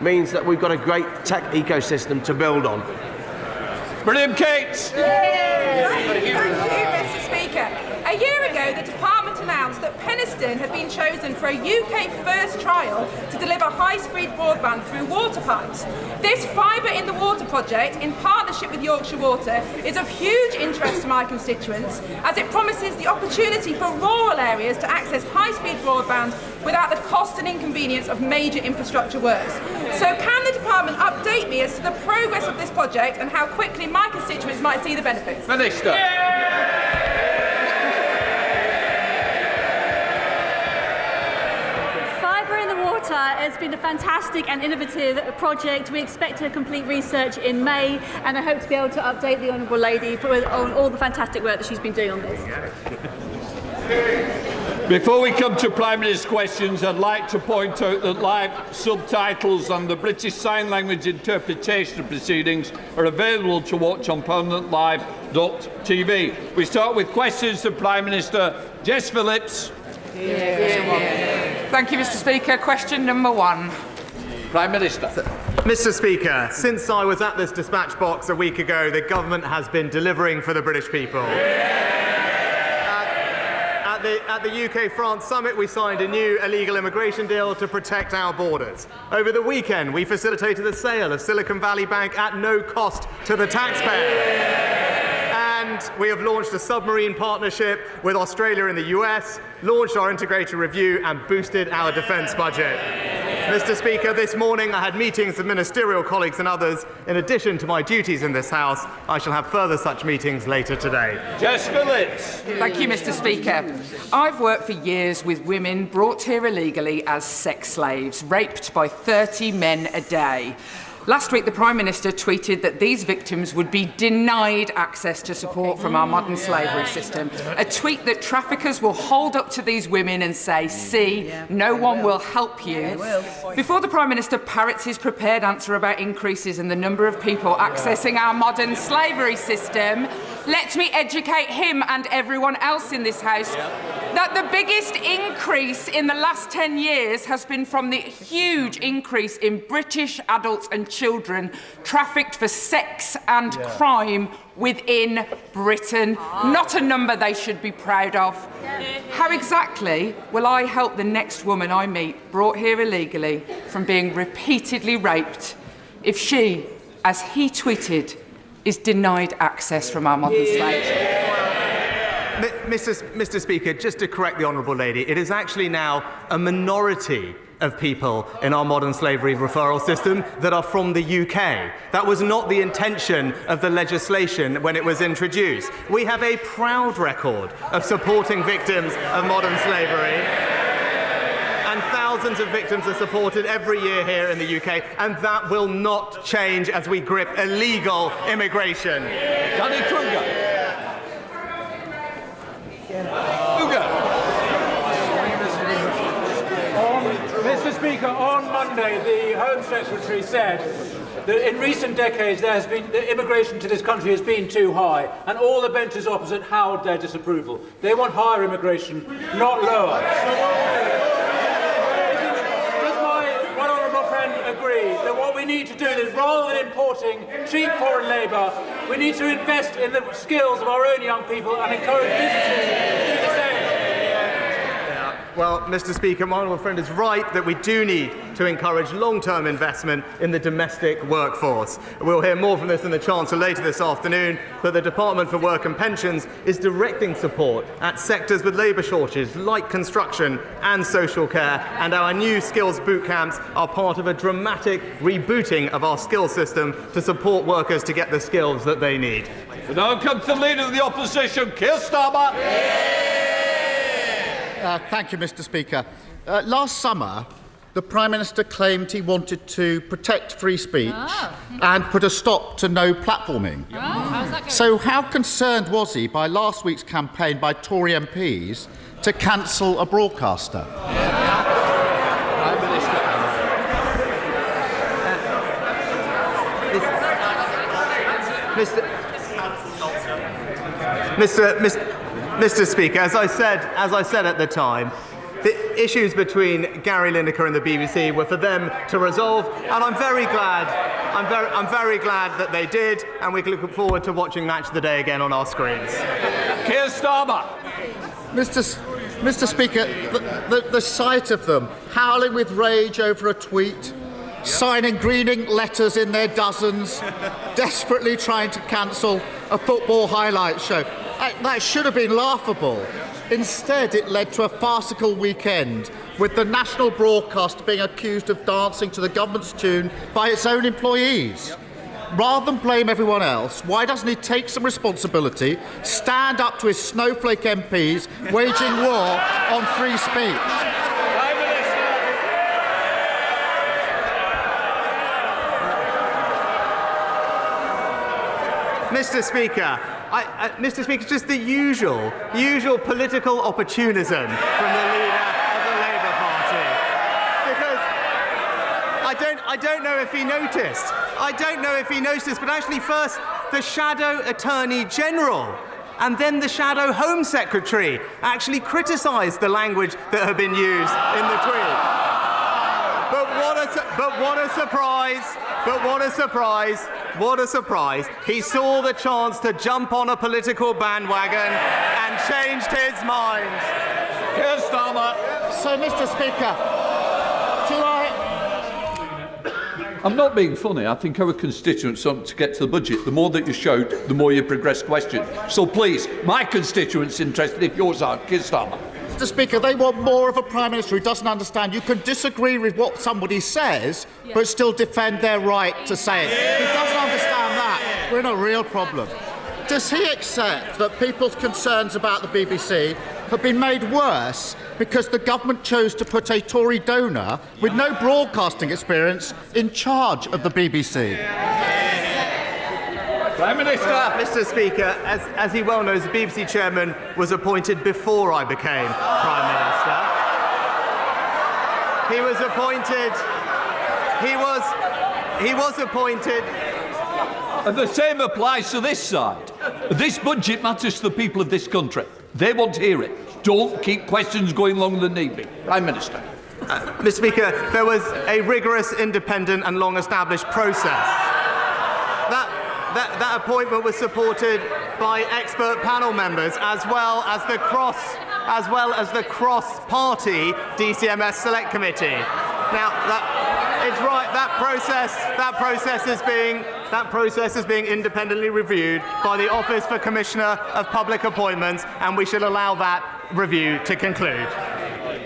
means that we've got a great tech ecosystem to build on. Brilliant, Kate! Thank you, Mr. Speaker. A year ago, the Department announced that Penistone had been chosen for a UK first trial to deliver high-speed broadband through water pipes. This Fibre in the Water project, in partnership with Yorkshire Water, is of huge interest to my constituents, as it promises the opportunity for rural areas to access high-speed broadband without the cost and inconvenience of major infrastructure works. So can the Department update me as to the progress of this project and how quickly my constituents might see the benefits? Minister. It's been a fantastic and innovative project. We expect to complete research in May, and I hope to be able to update the Honourable Lady on all the fantastic work that she's been doing on this. Before we come to Prime Minister's questions, I'd like to point out that live subtitles and the British Sign Language interpretation of proceedings are available to watch on permanentlive.tv. We start with questions to Prime Minister. Jess Phillips. Thank you, Mr. Speaker. Question number 1. Prime Minister. Mr. Speaker, since I was at this dispatch box a week ago, the government has been delivering for the British people. At the UK-France summit, we signed a new illegal immigration deal to protect our borders. Over the weekend, we facilitated the sale of Silicon Valley Bank at no cost to the taxpayer. And we have launched a submarine partnership with Australia and the US, launched our integrated review and boosted our defence budget. Mr. Speaker, this morning I had meetings with ministerial colleagues and others. In addition to my duties in this House, I shall have further such meetings later today. Jess Phillips. Thank you, Mr. Speaker. I've worked for years with women brought here illegally as sex slaves, raped by 30 men a day. Last week, the Prime Minister tweeted that these victims would be denied access to support from our modern slavery system. A tweet that traffickers will hold up to these women and say, see, no one will help you. Before the Prime Minister parrots his prepared answer about increases in the number of people accessing our modern slavery system, let me educate him and everyone else in this House that the biggest increase in the last 10 years has been from the huge increase in British adults and children trafficked for sex and crime within Britain. Not a number they should be proud of. How exactly will I help the next woman I meet brought here illegally from being repeatedly raped if she, as he tweeted, is denied access from our modern slaves? Mr. Speaker, just to correct the Honourable Lady, it is actually now a minority of people in our modern slavery referral system that are from the UK. That was not the intention of the legislation when it was introduced. We have a proud record of supporting victims of modern slavery, and thousands of victims are supported every year here in the UK, and that will not change as we grip illegal immigration. Danny Kruger. Mr. Speaker, on Monday, the Home Secretary said that in recent decades the immigration to this country has been too high, and all the benches opposite howled their disapproval. They want higher immigration, not lower. Does my honourable friend agree that what we need to do is, rather than importing cheap foreign labour, we need to invest in the skills of our own young people and encourage businesses to do the same? Well, Mr. Speaker, my honourable friend is right that we do need to encourage long-term investment in the domestic workforce. We'll hear more from this in the Chancellor later this afternoon, but the Department for Work and Pensions is directing support at sectors with labour shortages like construction and social care, and our new skills boot camps are part of a dramatic rebooting of our skills system to support workers to get the skills that they need. We now come to the Leader of the Opposition, Keir Starmer. Thank you, Mr. Speaker. Last summer, the Prime Minister claimed he wanted to protect free speech and put a stop to no platforming. How's that going? So how concerned was he by last week's campaign by Tory MPs to cancel a broadcaster? Mr. Speaker, as I said at the time, issues between Gary Lineker and the BBC were for them to resolve, and I'm very glad that they did, and we can look forward to watching Match of the Day again on our screens. Keir Starmer. Mr. Speaker, the sight of them howling with rage over a tweet, signing green ink letters in their dozens, desperately trying to cancel a football highlight show, that should have been laughable. Instead, it led to a farcical weekend, with the national broadcast being accused of dancing to the government's tune by its own employees. Rather than blame everyone else, why doesn't he take some responsibility, stand up to his snowflake MPs waging war on free speech? Prime Minister. Mr. Speaker, Mr. Speaker, just the usual political opportunism from the leader of the Labour Party. Because I don't know if he noticed. But actually first the Shadow Attorney General and then the Shadow Home Secretary actually criticised the language that had been used in the tweet. But what a surprise. He saw the chance to jump on a political bandwagon and changed his mind. Keir Starmer. So, Mr. Speaker, I'm not being funny. I think our constituents want to get to the budget. The more that you shout, the more you progress questions. So please, my constituents interested if yours aren't. Keir Starmer. Mr. Speaker, they want more of a Prime Minister who doesn't understand. You can disagree with what somebody says, but still defend their right to say it. If he doesn't understand that, we're in a real problem. Does he accept that people's concerns about the BBC have been made worse because the government chose to put a Tory donor with no broadcasting experience in charge of the BBC? Prime Minister. Mr. Speaker, as he well knows, the BBC chairman was appointed before I became Prime Minister. He was appointed. And the same applies to this side. This budget matters to the people of this country. They want to hear it. Don't keep questions going longer than need be. Prime Minister. Mr. Speaker, there was a rigorous, independent and long-established process. That appointment was supported by expert panel members as well as the cross-party DCMS Select Committee. Now, it's right. That process is being independently reviewed by the Office for Commissioner of Public Appointments, and we should allow that review to conclude.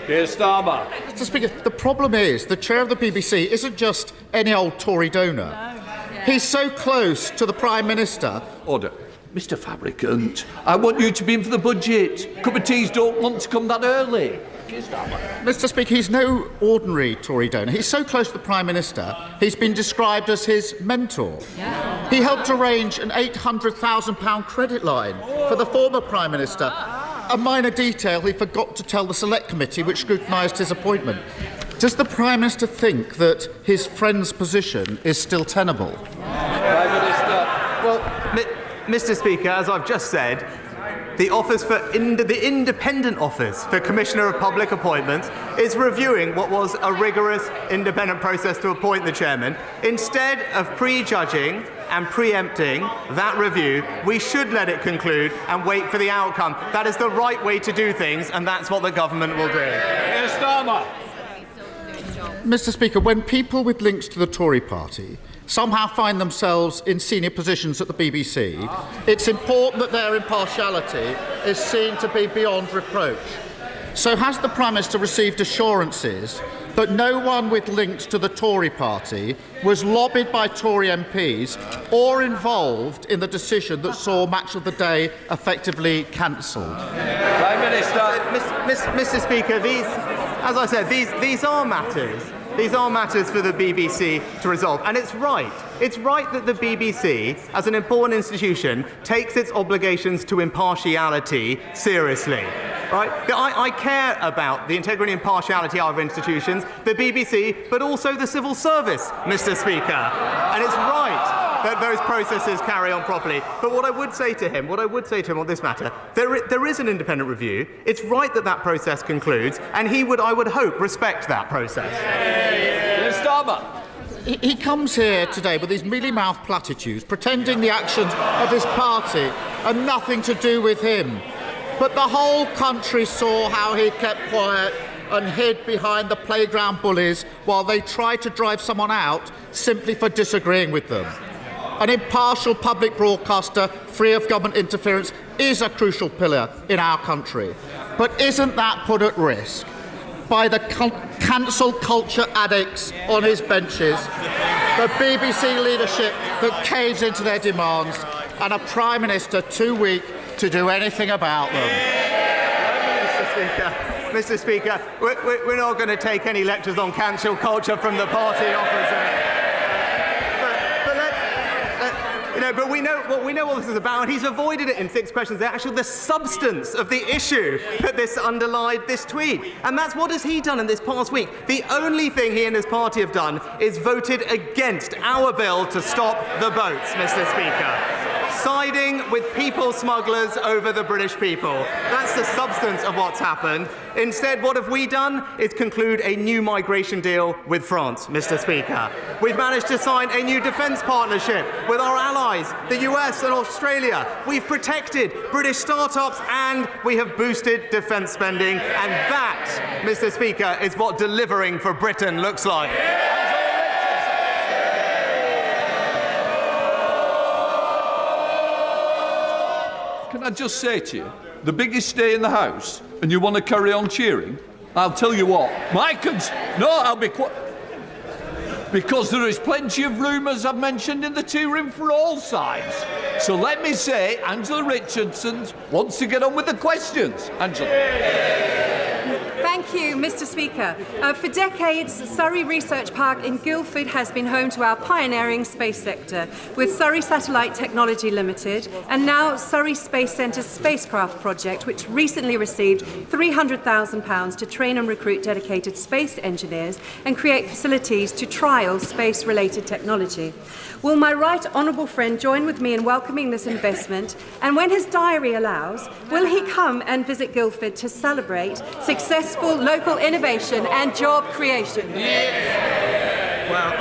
Keir Starmer. Mr. Speaker, the problem is the chair of the BBC isn't just any old Tory donor. He's so close to the Prime Minister. Order. Mr. Fabricant, I want you to be in for the budget. Cup of teas don't want to come that early. Mr. Speaker, he's no ordinary Tory donor. He's so close to the Prime Minister, he's been described as his mentor. Yeah. He helped arrange an £800,000 credit line for the former Prime Minister. A minor detail he forgot to tell the Select Committee, which scrutinised his appointment. Does the Prime Minister think that his friend's position is still tenable? Prime Minister. Well, Mr. Speaker, as I've just said, the Independent Office for Commissioner of Public Appointments is reviewing what was a rigorous independent process to appoint the chairman. Instead of prejudging and preempting that review, we should let it conclude and wait for the outcome. That is the right way to do things, and that's what the government will do. Keir Starmer. Mr. Speaker, when people with links to the Tory party somehow find themselves in senior positions at the BBC, it's important that their impartiality is seen to be beyond reproach. So has the Prime Minister received assurances that no one with links to the Tory party was lobbied by Tory MPs or involved in the decision that saw Match of the Day effectively cancelled? Prime Minister. Mr. Speaker, as I said, these are matters. These are matters for the BBC to resolve. And it's right. It's right that the BBC, as an important institution, takes its obligations to impartiality seriously. Right? I care about the integrity and impartiality of our institutions, the BBC, but also the civil service, Mr. Speaker. And it's right that those processes carry on properly. But what I would say to him on this matter, there is an independent review. It's right that that process concludes, and he would, I would hope, respect that process. He comes here today with these mealy-mouthed platitudes, pretending the actions of his party are nothing to do with him. But the whole country saw how he kept quiet and hid behind the playground bullies while they tried to drive someone out simply for disagreeing with them. An impartial public broadcaster, free of government interference, is a crucial pillar in our country. But isn't that put at risk by the cancel culture addicts on his benches, the BBC leadership that caves into their demands, and a Prime Minister too weak to do anything about them? Mr. Speaker, we're not going to take any lectures on cancel culture from the party opposite. But we know what this is about, and he's avoided it in 6 questions. The substance of the issue that this underlied this tweet. And that's what has he done in this past week? The only thing he and his party have done is voted against our bill to stop the boats, Mr. Speaker. Siding with people smugglers over the British people. That's the substance of what's happened. Instead, what have we done is conclude a new migration deal with France, Mr. Speaker. We've managed to sign a new defence partnership with our allies, the US and Australia. We've protected British startups and we have boosted defence spending. And that, Mr. Speaker, is what delivering for Britain looks like. Can I just say to you, the biggest day in the House, and you want to carry on cheering? I'll tell you what, I'll be quiet. Because there is plenty of room, as I've mentioned, in the tea room for all sides. So let me say, Angela Richardson wants to get on with the questions. Angela. Thank you, Mr. Speaker. For decades, Surrey Research Park in Guildford has been home to our pioneering space sector, with Surrey Satellite Technology Limited and now Surrey Space Centre's spacecraft project, which recently received £300,000 to train and recruit dedicated space engineers and create facilities to trial space-related technology. Will my right honourable friend join with me in welcoming this investment? And when his diary allows, will he come and visit Guildford to celebrate successful local innovation and job creation? Well,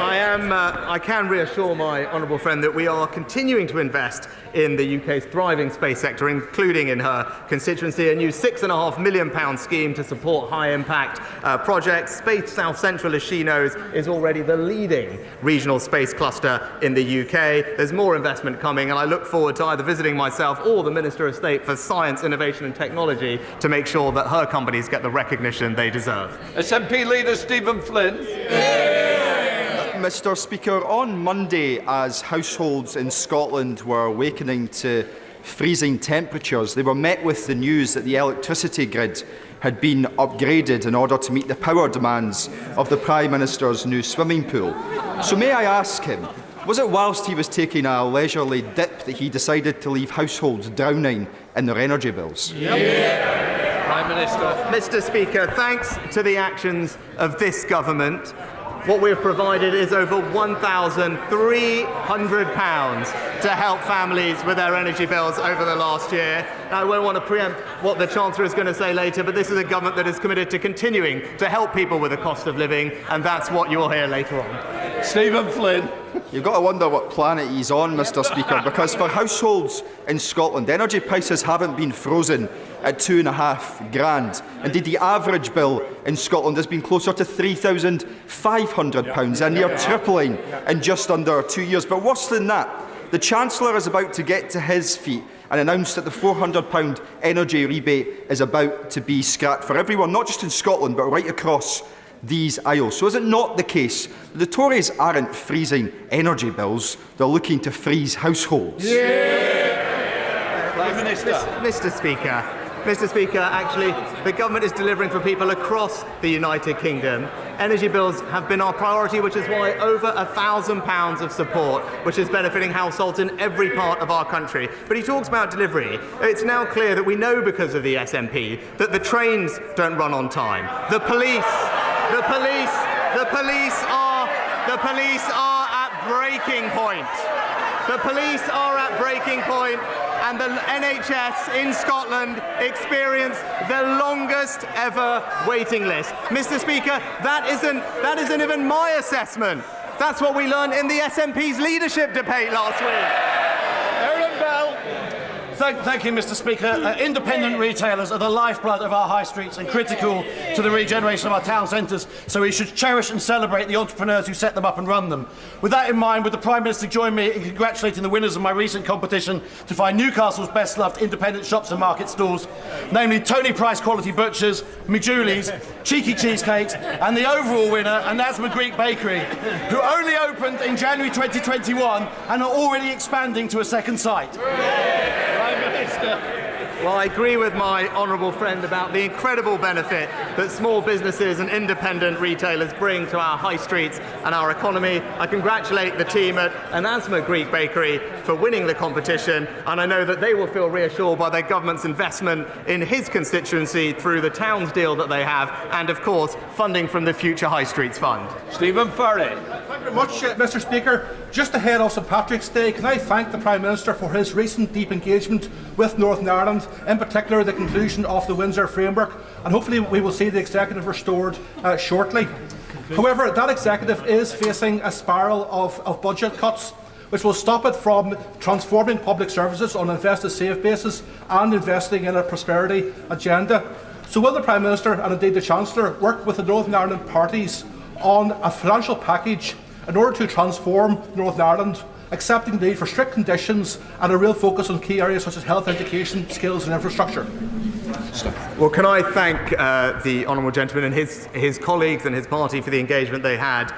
I can reassure my honourable friend that we are continuing to invest in the UK's thriving space sector, including in her constituency, a new £6.5 million scheme to support high-impact projects. Space South Central, as she knows, is already the leading regional space cluster in the UK. There's more investment coming, and I look forward to either visiting myself or the Minister of State for Science, Innovation and Technology to make sure that her companies get the recognition they deserve. SNP leader Stephen Flynn. Mr. Speaker, on Monday, as households in Scotland were awakening to freezing temperatures, they were met with the news that the electricity grid had been upgraded in order to meet the power demands of the Prime Minister's new swimming pool. So may I ask him, was it whilst he was taking a leisurely dip that he decided to leave households drowning in their energy bills? Prime Minister. Mr. Speaker, thanks to the actions of this government, what we have provided is over £1,300 to help families with their energy bills over the last year. Now, I won't want to preempt what the Chancellor is going to say later, but this is a government that is committed to continuing to help people with the cost of living, and that's what you will hear later on. Stephen Flynn. You've got to wonder what planet he's on, Mr. Speaker, because for households in Scotland, energy prices haven't been frozen at £2,500. Indeed, the average bill in Scotland has been closer to £3,500, and near tripling in just under 2 years. But worse than that, the Chancellor is about to get to his feet and announce that the £400 energy rebate is about to be scrapped for everyone, not just in Scotland, but right across these aisles. So is it not the case that the Tories aren't freezing energy bills, they're looking to freeze households? Prime Minister. Mr. Speaker, actually, the government is delivering for people across the United Kingdom. Energy bills have been our priority, which is why over £1,000 of support, which is benefiting households in every part of our country. But he talks about delivery. It's now clear that we know, because of the SNP, that the trains don't run on time. The police are at breaking point. The police are at breaking point, and the NHS in Scotland experienced the longest ever waiting list. Mr. Speaker, that isn't even my assessment. That's what we learned in the SNP's leadership debate last week. Thank you, Mr. Speaker. Independent retailers are the lifeblood of our high streets and critical to the regeneration of our town centres, so we should cherish and celebrate the entrepreneurs who set them up and run them. With that in mind, would the Prime Minister join me in congratulating the winners of my recent competition to find Newcastle's best-loved independent shops and market stalls, namely Tony Price Quality Butchers, McJulie's, Cheeky Cheesecakes, and the overall winner, Anasma Greek Bakery, who only opened in January 2021 and are already expanding to a second site. Well, I agree with my honourable friend about the incredible benefit that small businesses and independent retailers bring to our high streets and our economy. I congratulate the team at Anasma Greek Bakery for winning the competition, and I know that they will feel reassured by their government's investment in his constituency through the Towns deal that they have, and of course, funding from the Future High Streets Fund. Stephen Furry. Thank you very much, Mr. Speaker. Just ahead of St Patrick's Day, can I thank the Prime Minister for his recent deep engagement with Northern Ireland, in particular the conclusion of the Windsor Framework, and hopefully we will see the executive restored shortly. However, that executive is facing a spiral of budget cuts, which will stop it from transforming public services on an invest-to-save basis and investing in a prosperity agenda. So will the Prime Minister and indeed the Chancellor work with the Northern Ireland parties on a financial package in order to transform Northern Ireland, accepting the need for strict conditions and a real focus on key areas such as health, education, skills and infrastructure? Well, can I thank the honourable gentleman and his colleagues and his party for the engagement they had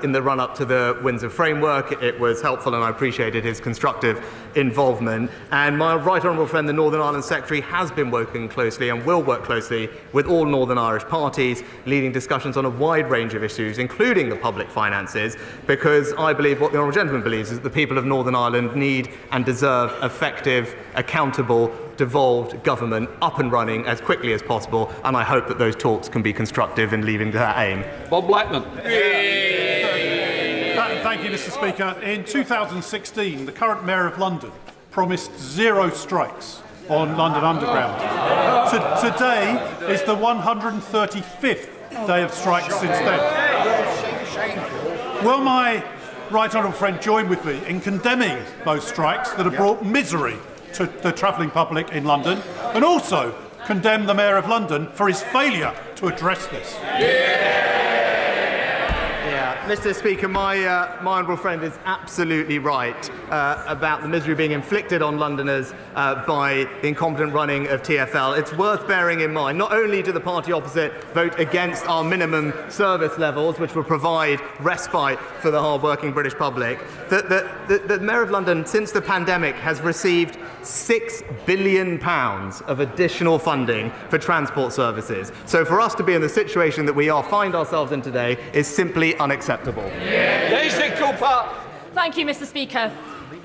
in the run-up to the Windsor Framework. It was helpful and I appreciated his constructive involvement. And my right honourable friend, the Northern Ireland Secretary, has been working closely and will work closely with all Northern Irish parties, leading discussions on a wide range of issues, including the public finances, because I believe what the honourable gentleman believes is that the people of Northern Ireland need and deserve effective, accountable, devolved government up and running as quickly as possible, and I hope that those talks can be constructive in leading to that aim. Bob Blackman. Thank you, Mr. Speaker. In 2016, the current Mayor of London promised 0 strikes on London Underground. Today is the 135th day of strikes since then. Will my right honourable friend join with me in condemning those strikes that have brought misery to the travelling public in London, and also condemn the Mayor of London for his failure to address this? Mr. Speaker, my honourable friend is absolutely right about the misery being inflicted on Londoners by the incompetent running of TfL. It's worth bearing in mind, not only do the party opposite vote against our minimum service levels, which will provide respite for the hard-working British public, that the Mayor of London, since the pandemic, has received £6 billion of additional funding for transport services. So for us to be in the situation that we find ourselves in today is simply unacceptable. Thank you, Mr. Speaker.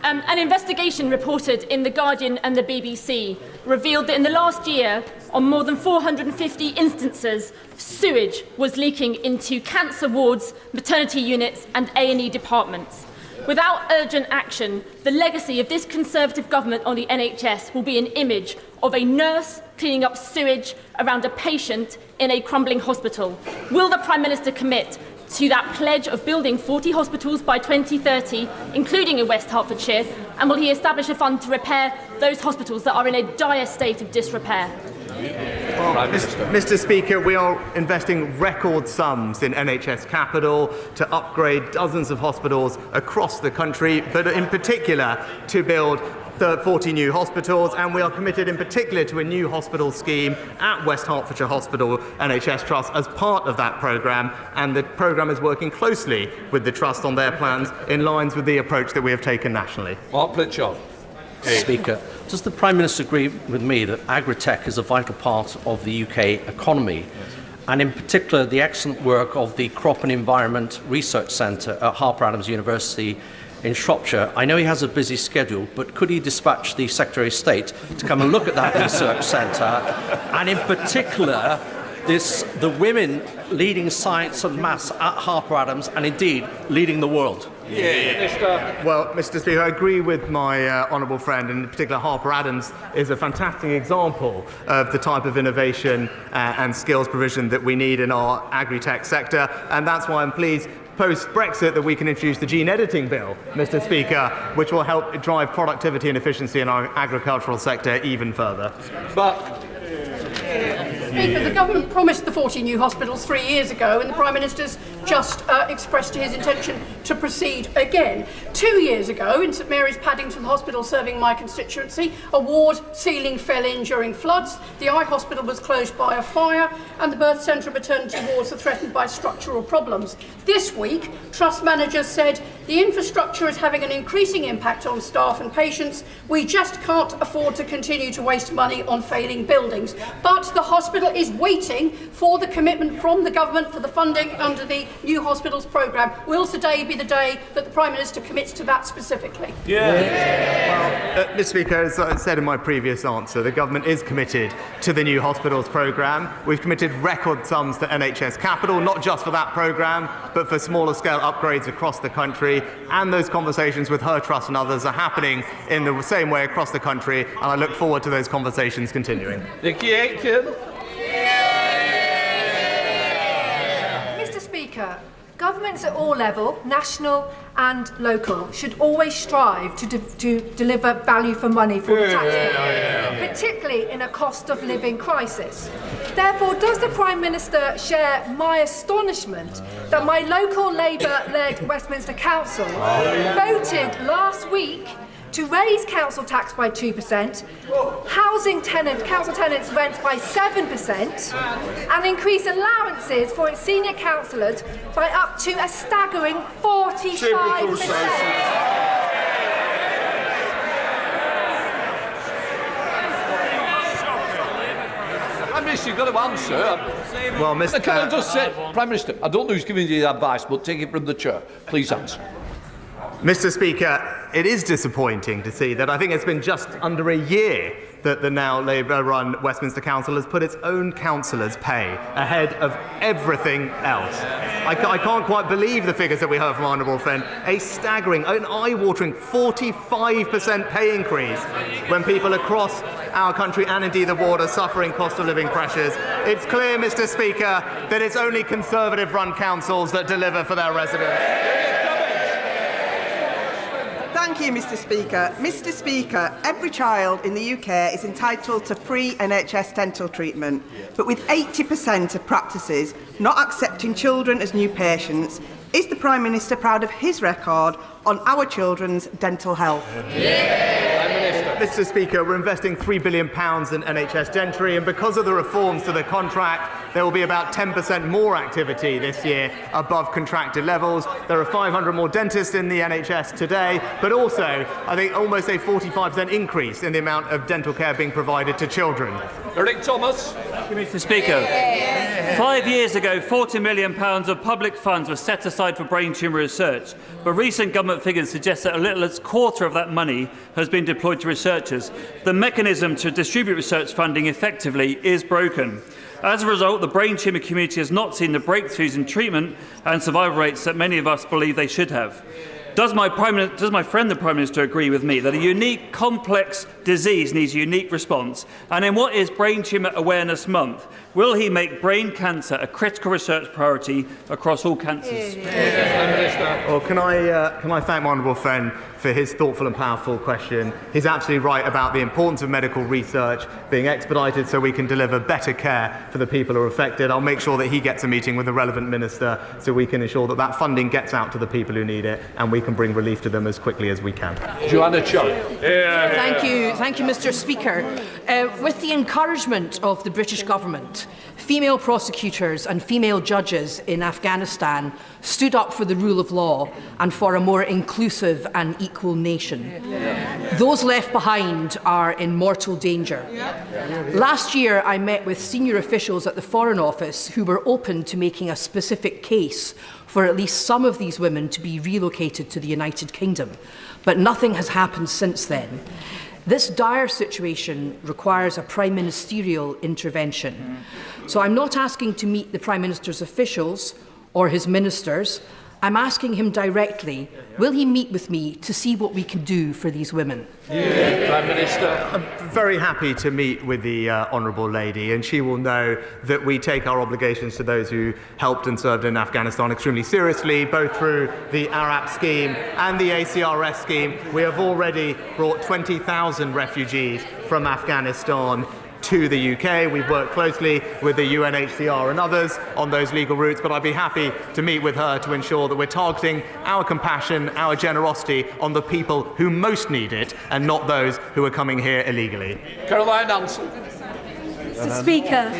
An investigation reported in The Guardian and the BBC revealed that in the last year, on more than 450 instances, sewage was leaking into cancer wards, maternity units and A&E departments. Without urgent action, the legacy of this Conservative government on the NHS will be an image of a nurse cleaning up sewage around a patient in a crumbling hospital. Will the Prime Minister commit to that pledge of building 40 hospitals by 2030, including in West Hertfordshire, and will he establish a fund to repair those hospitals that are in a dire state of disrepair? Mr. Speaker, we are investing record sums in NHS capital to upgrade dozens of hospitals across the country, but in particular to build 40 new hospitals, and we are committed in particular to a new hospital scheme at West Hertfordshire Hospital NHS Trust as part of that programme, and the programme is working closely with the Trust on their plans in lines with the approach that we have taken nationally. Mark Pritchard. Speaker, does the Prime Minister agree with me that agri-tech is a vital part of the UK economy, and in particular the excellent work of the Crop and Environment Research Centre at Harper Adams University in Shropshire? I know he has a busy schedule, but could he dispatch the Secretary of State to come and look at that research centre, and in particular the women leading science and maths at Harper Adams, and indeed leading the world? Well, Mr. Speaker, I agree with my honourable friend, and in particular Harper Adams is a fantastic example of the type of innovation and skills provision that we need in our agri-tech sector, and that's why I'm pleased post-Brexit that we can introduce the gene editing bill, Mr. Speaker, which will help drive productivity and efficiency in our agricultural sector even further. Speaker, the government promised the 40 new hospitals 3 years ago, and the Prime Minister's just expressed his intention to proceed again. 2 years ago, in St Mary's Paddington Hospital serving my constituency, a ward ceiling fell in during floods, the eye hospital was closed by a fire, and the birth centre and maternity wards are threatened by structural problems. This week, trust managers said the infrastructure is having an increasing impact on staff and patients. We just can't afford to continue to waste money on failing buildings. But the hospital is waiting for the commitment from the government for the funding under the New Hospitals programme. Will today be the day that the Prime Minister commits to that specifically? Well, Mr. Speaker, as I said in my previous answer, the government is committed to the New Hospitals programme. We've committed record sums to NHS Capital, not just for that programme, but for smaller scale upgrades across the country. And those conversations with her trust and others are happening in the same way across the country, and I look forward to those conversations continuing. Mr. Speaker, governments at all levels, national and local, should always strive to deliver value for money for the taxpayer, particularly in a cost of living crisis. Therefore, does the Prime Minister share my astonishment that my local Labour-led Westminster Council voted last week to raise council tax by 2%, council tenants' rents by 7%, and increase allowances for its senior councillors by up to a staggering 45%. Prime Minister, you've got to answer. Well, Mr. Can I just say, Prime Minister, I don't know who's giving you the advice, but take it from the chair. Please answer. Mr. Speaker, it is disappointing to see that I think it's been just under a year that the now Labour-run Westminster Council has put its own councillors' pay ahead of everything else. I can't quite believe the figures that we heard from our honourable friend. A staggering, an eye-watering 45% pay increase when people across our country and indeed the ward are suffering cost of living pressures. It's clear, Mr. Speaker, that it's only Conservative-run councils that deliver for their residents. Thank you, Mr. Speaker. Mr. Speaker, every child in the UK is entitled to free NHS dental treatment, but with 80% of practices not accepting children as new patients, is the Prime Minister proud of his record on our children's dental health? Mr. Speaker, we're investing £3 billion in NHS dentistry, and because of the reforms to the contract, there will be about 10% more activity this year above contracted levels. There are 500 more dentists in the NHS today, but also, I think, almost a 45% increase in the amount of dental care being provided to children. Eric Thomas. Mr. Speaker, 5 years ago, £40 million of public funds were set aside for brain tumour research, but recent government figures suggest that a little as a quarter of that money has been deployed to researchers. The mechanism to distribute research funding effectively is broken. As a result, the brain tumour community has not seen the breakthroughs in treatment and survival rates that many of us believe they should have. Does my friend the Prime Minister agree with me that a unique, complex disease needs a unique response? And in what is Brain Tumour Awareness Month, will he make brain cancer a critical research priority across all cancers? Well, can I thank my honourable friend for his thoughtful and powerful question. He's absolutely right about the importance of medical research being expedited so we can deliver better care for the people who are affected. I'll make sure that he gets a meeting with the relevant minister so we can ensure that that funding gets out to the people who need it and we can bring relief to them as quickly as we can. Joanna Chung. Thank you, Mr. Speaker. With the encouragement of the British government, female prosecutors and female judges in Afghanistan stood up for the rule of law and for a more inclusive and equal nation. Those left behind are in mortal danger. Last year, I met with senior officials at the Foreign Office who were open to making a specific case for at least some of these women to be relocated to the United Kingdom. But nothing has happened since then. This dire situation requires a Prime Ministerial intervention. So I'm not asking to meet the Prime Minister's officials or his ministers. I'm asking him directly, will he meet with me to see what we can do for these women? Prime Minister. I'm very happy to meet with the Honourable Lady, and she will know that we take our obligations to those who helped and served in Afghanistan extremely seriously, both through the ARAP scheme and the ACRS scheme. We have already brought 20,000 refugees from Afghanistan to the UK. We've worked closely with the UNHCR and others on those legal routes, but I'd be happy to meet with her to ensure that we're targeting our compassion, our generosity on the people who most need it and not those who are coming here illegally. Caroline Nansen. Mr. Speaker,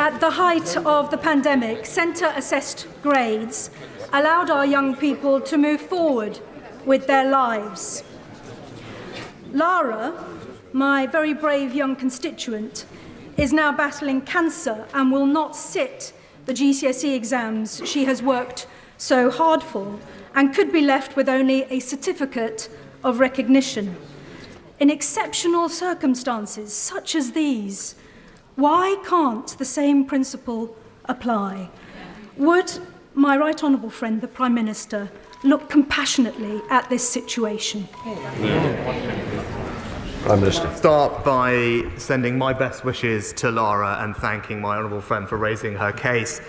at the height of the pandemic, centre-assessed grades allowed our young people to move forward with their lives. Lara, my very brave young constituent, is now battling cancer and will not sit the GCSE exams she has worked so hard for, and could be left with only a certificate of recognition. In exceptional circumstances such as these, why can't the same principle apply? Would my right honourable friend, the Prime Minister, look compassionately at this situation? Prime Minister. Start by sending my best wishes to Lara and thanking my honourable friend for raising her case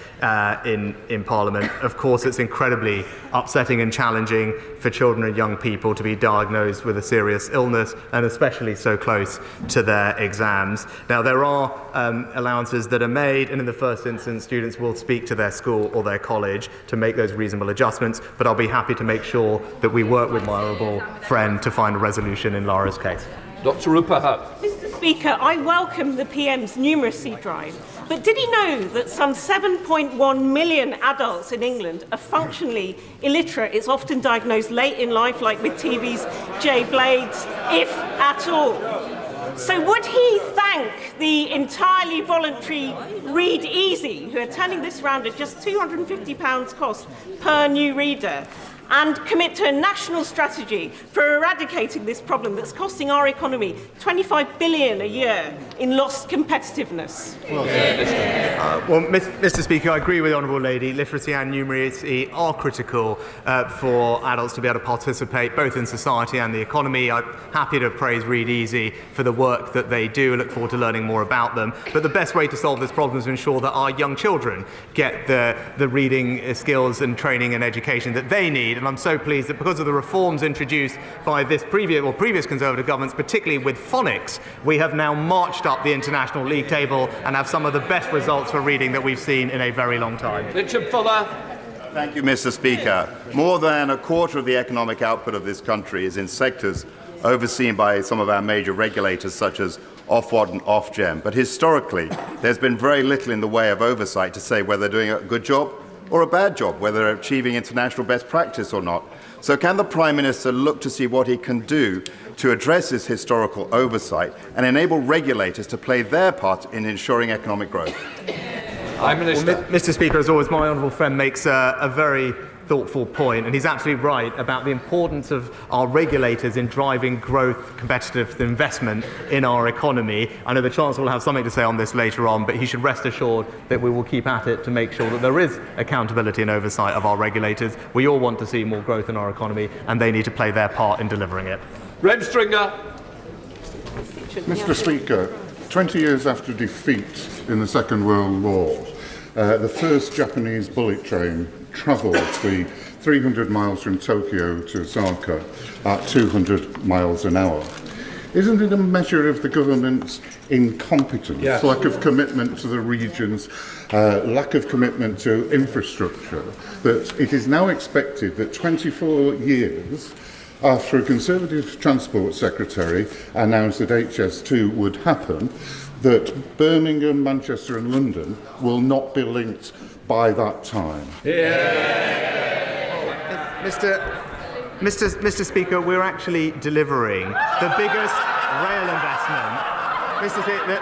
in Parliament. Of course, it's incredibly upsetting and challenging for children and young people to be diagnosed with a serious illness, and especially so close to their exams. Now, there are allowances that are made, and in the first instance, students will speak to their school or their college to make those reasonable adjustments, but I'll be happy to make sure that we work with my honourable friend to find a resolution in Lara's case. Dr. Rupahat. Mr. Speaker, I welcome the PM's numeracy drive, but did he know that some 7.1 million adults in England are functionally illiterate? It's often diagnosed late in life, like with TV's J Blades, if at all. So would he thank the entirely voluntary Read Easy, who are turning this round at just £250 cost per new reader, and commit to a national strategy for eradicating this problem that's costing our economy $25 billion a year in lost competitiveness? Well, Mr. Speaker, I agree with the Honourable Lady. Literacy and numeracy are critical for adults to be able to participate both in society and the economy. I'm happy to praise Read Easy for the work that they do. I look forward to learning more about them. But the best way to solve this problem is to ensure that our young children get the reading skills and training and education that they need. And I'm so pleased that because of the reforms introduced by this previous Conservative governments, particularly with phonics, we have now marched up the international league table and have some of the best results for reading that we've seen in a very long time. Richard Fuller. Thank you, Mr. Speaker. More than a quarter of the economic output of this country is in sectors overseen by some of our major regulators, such as Ofwat and Ofgem. But historically, there's been very little in the way of oversight to say whether they're doing a good job or a bad job, whether they're achieving international best practice or not. So can the Prime Minister look to see what he can do to address this historical oversight and enable regulators to play their part in ensuring economic growth? Well, Mr. Speaker, as always, my honourable friend makes a very thoughtful point, and he's absolutely right about the importance of our regulators in driving growth, competitive investment in our economy. I know the Chancellor will have something to say on this later on, but he should rest assured that we will keep at it to make sure that there is accountability and oversight of our regulators. We all want to see more growth in our economy, and they need to play their part in delivering it. Reb Stringer. Mr. Speaker, 20 years after defeat in the Second World War, the first Japanese bullet train travelled the 300 miles from Tokyo to Osaka at 200 miles an hour. Isn't it a measure of the government's incompetence, lack of commitment to the regions, lack of commitment to infrastructure, that it is now expected that 24 years after a Conservative Transport Secretary announced that HS2 would happen, that Birmingham, Manchester and London will not be linked by that time? Mr. Speaker, we're actually delivering the biggest rail investment. Mr. Speaker,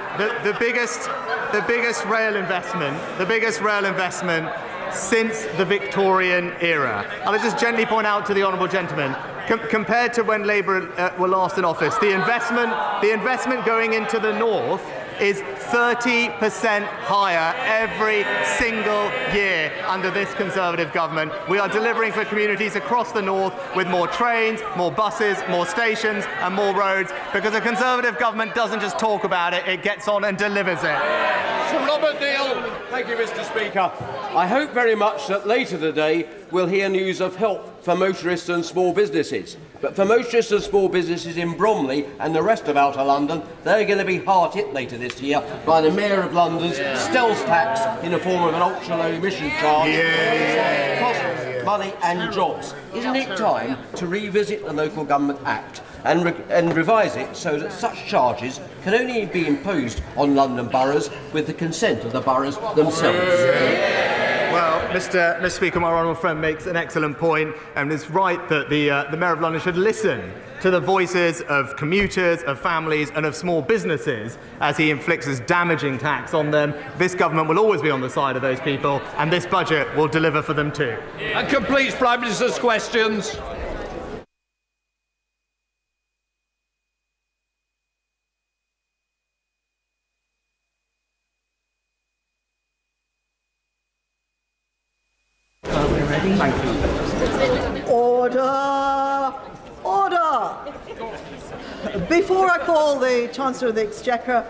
the biggest rail investment since the Victorian era. I'll just gently point out to the honourable gentleman, compared to when Labour were last in office, the investment going into the north is 30% higher every single year under this Conservative government. We are delivering for communities across the north with more trains, more buses, more stations and more roads, because a Conservative government doesn't just talk about it, it gets on and delivers it. Sir Robert Neal. Thank you, Mr. Speaker. I hope very much that later today we'll hear news of help for motorists and small businesses. But for motorists and small businesses in Bromley and the rest of outer London, they're going to be hard hit later this year by the Mayor of London's stealth tax in the form of an ultra-low emission charge. Cost money and jobs. Isn't it time to revisit the Local Government Act and revise it so that such charges can only be imposed on London boroughs with the consent of the boroughs themselves? Well, Mr. Speaker, my honourable friend makes an excellent point, and it's right that the Mayor of London should listen to the voices of commuters, of families and of small businesses as he inflicts his damaging tax on them. This government will always be on the side of those people, and this budget will deliver for them too. And completes Prime Minister's questions. Order! Order! Before I call the Chancellor of the Exchequer,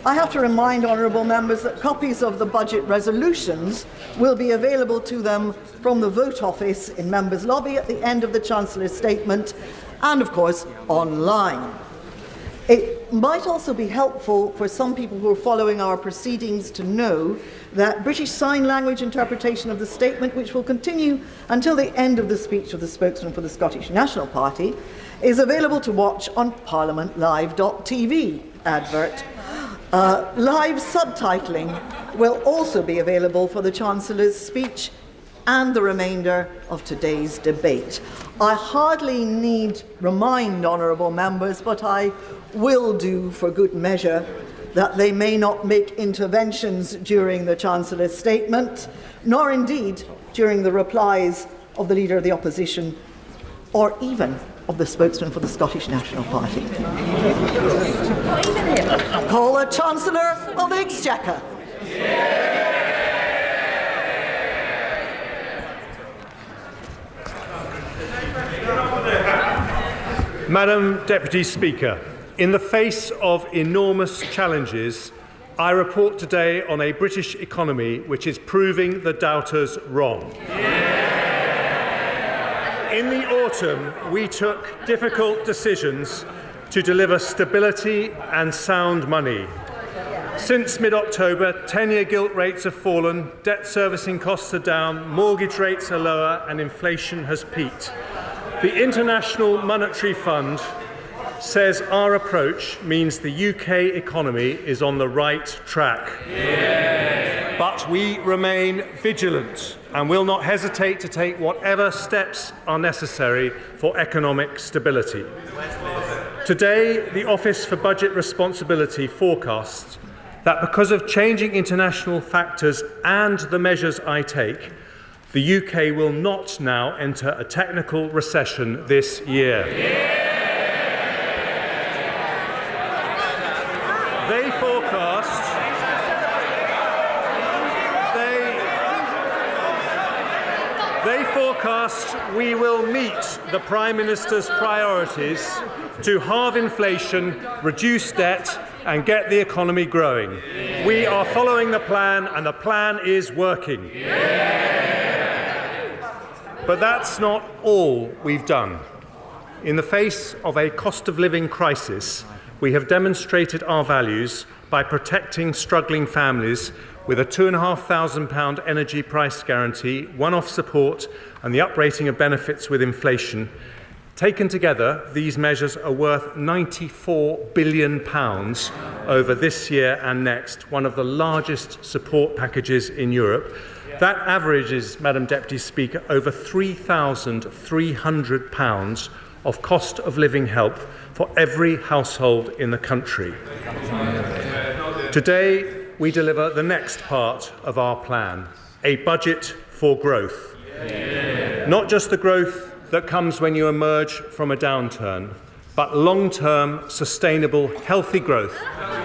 I have to remind honourable members that copies of the budget resolutions will be available to them from the vote office in Members' Lobby at the end of the Chancellor's statement and, of course, online. It might also be helpful for some people who are following our proceedings to know that British Sign Language interpretation of the statement, which will continue until the end of the speech of the spokesman for the Scottish National Party, is available to watch on parliamentlive.tv advert. Live subtitling will also be available for the Chancellor's speech and the remainder of today's debate. I hardly need remind honourable members, but I will do for good measure, that they may not make interventions during the Chancellor's statement, nor indeed during the replies of the Leader of the Opposition, or even of the spokesman for the Scottish National Party. Call the Chancellor of the Exchequer. Madam Deputy Speaker, in the face of enormous challenges, I report today on a British economy which is proving the doubters wrong. In the autumn, we took difficult decisions to deliver stability and sound money. Since mid-October, 10-year gilt rates have fallen, debt servicing costs are down, mortgage rates are lower, and inflation has peaked. The International Monetary Fund says our approach means the UK economy is on the right track. Yeah. But we remain vigilant and will not hesitate to take whatever steps are necessary for economic stability. Today, the Office for Budget Responsibility forecasts that because of changing international factors and the measures I take, the UK will not now enter a technical recession this year. Yeah. They forecast we will meet the Prime Minister's priorities to halve inflation, reduce debt and get the economy growing. Yeah. We are following the plan and the plan is working. Yeah. But that's not all we've done. In the face of a cost of living crisis, we have demonstrated our values by protecting struggling families with a £2,500 energy price guarantee, one-off support and the uprating of benefits with inflation. Taken together, these measures are worth £94 billion over this year and next, one of the largest support packages in Europe. That averages, Madam Deputy Speaker, over £3,300 of cost of living help for every household in the country. Today, we deliver the next part of our plan, a budget for growth. Yeah. Not just the growth that comes when you emerge from a downturn, but long-term, sustainable, healthy growth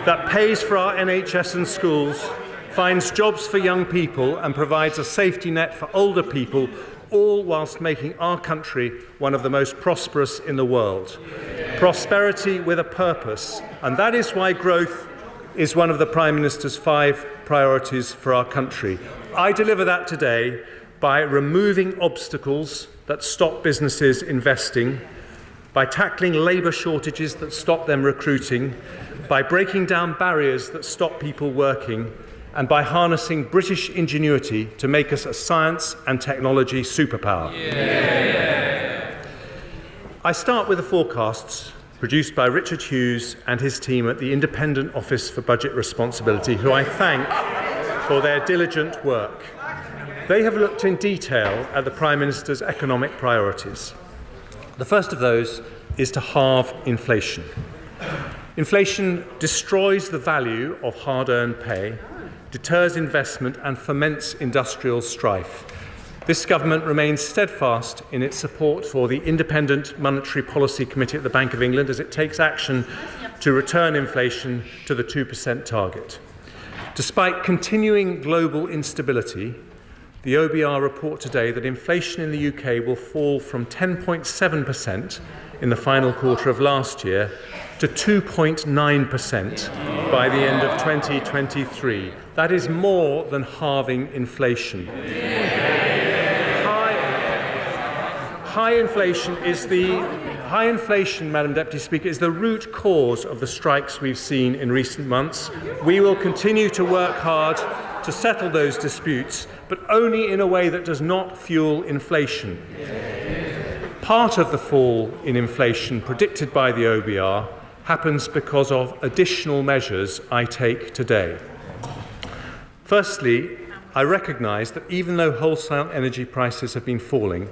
that pays for our NHS and schools, finds jobs for young people and provides a safety net for older people, all whilst making our country one of the most prosperous in the world. Prosperity with a purpose, and that is why growth is one of the Prime Minister's 5 priorities for our country. I deliver that today by removing obstacles that stop businesses investing, by tackling labour shortages that stop them recruiting, by breaking down barriers that stop people working, and by harnessing British ingenuity to make us a science and technology superpower. Yeah. I start with the forecasts produced by Richard Hughes and his team at the Independent Office for Budget Responsibility, who I thank for their diligent work. They have looked in detail at the Prime Minister's economic priorities. The first of those is to halve inflation. Inflation destroys the value of hard-earned pay, deters investment and foments industrial strife. This government remains steadfast in its support for the Independent Monetary Policy Committee at the Bank of England as it takes action to return inflation to the 2% target. Despite continuing global instability, the OBR report today that inflation in the UK will fall from 10.7% in the final quarter of last year to 2.9% by the end of 2023. That is more than halving inflation. High inflation, Madam Deputy Speaker, is the root cause of the strikes we've seen in recent months. We will continue to work hard to settle those disputes, but only in a way that does not fuel inflation. Part of the fall in inflation predicted by the OBR happens because of additional measures I take today. Firstly, I recognise that even though wholesale energy prices have been falling,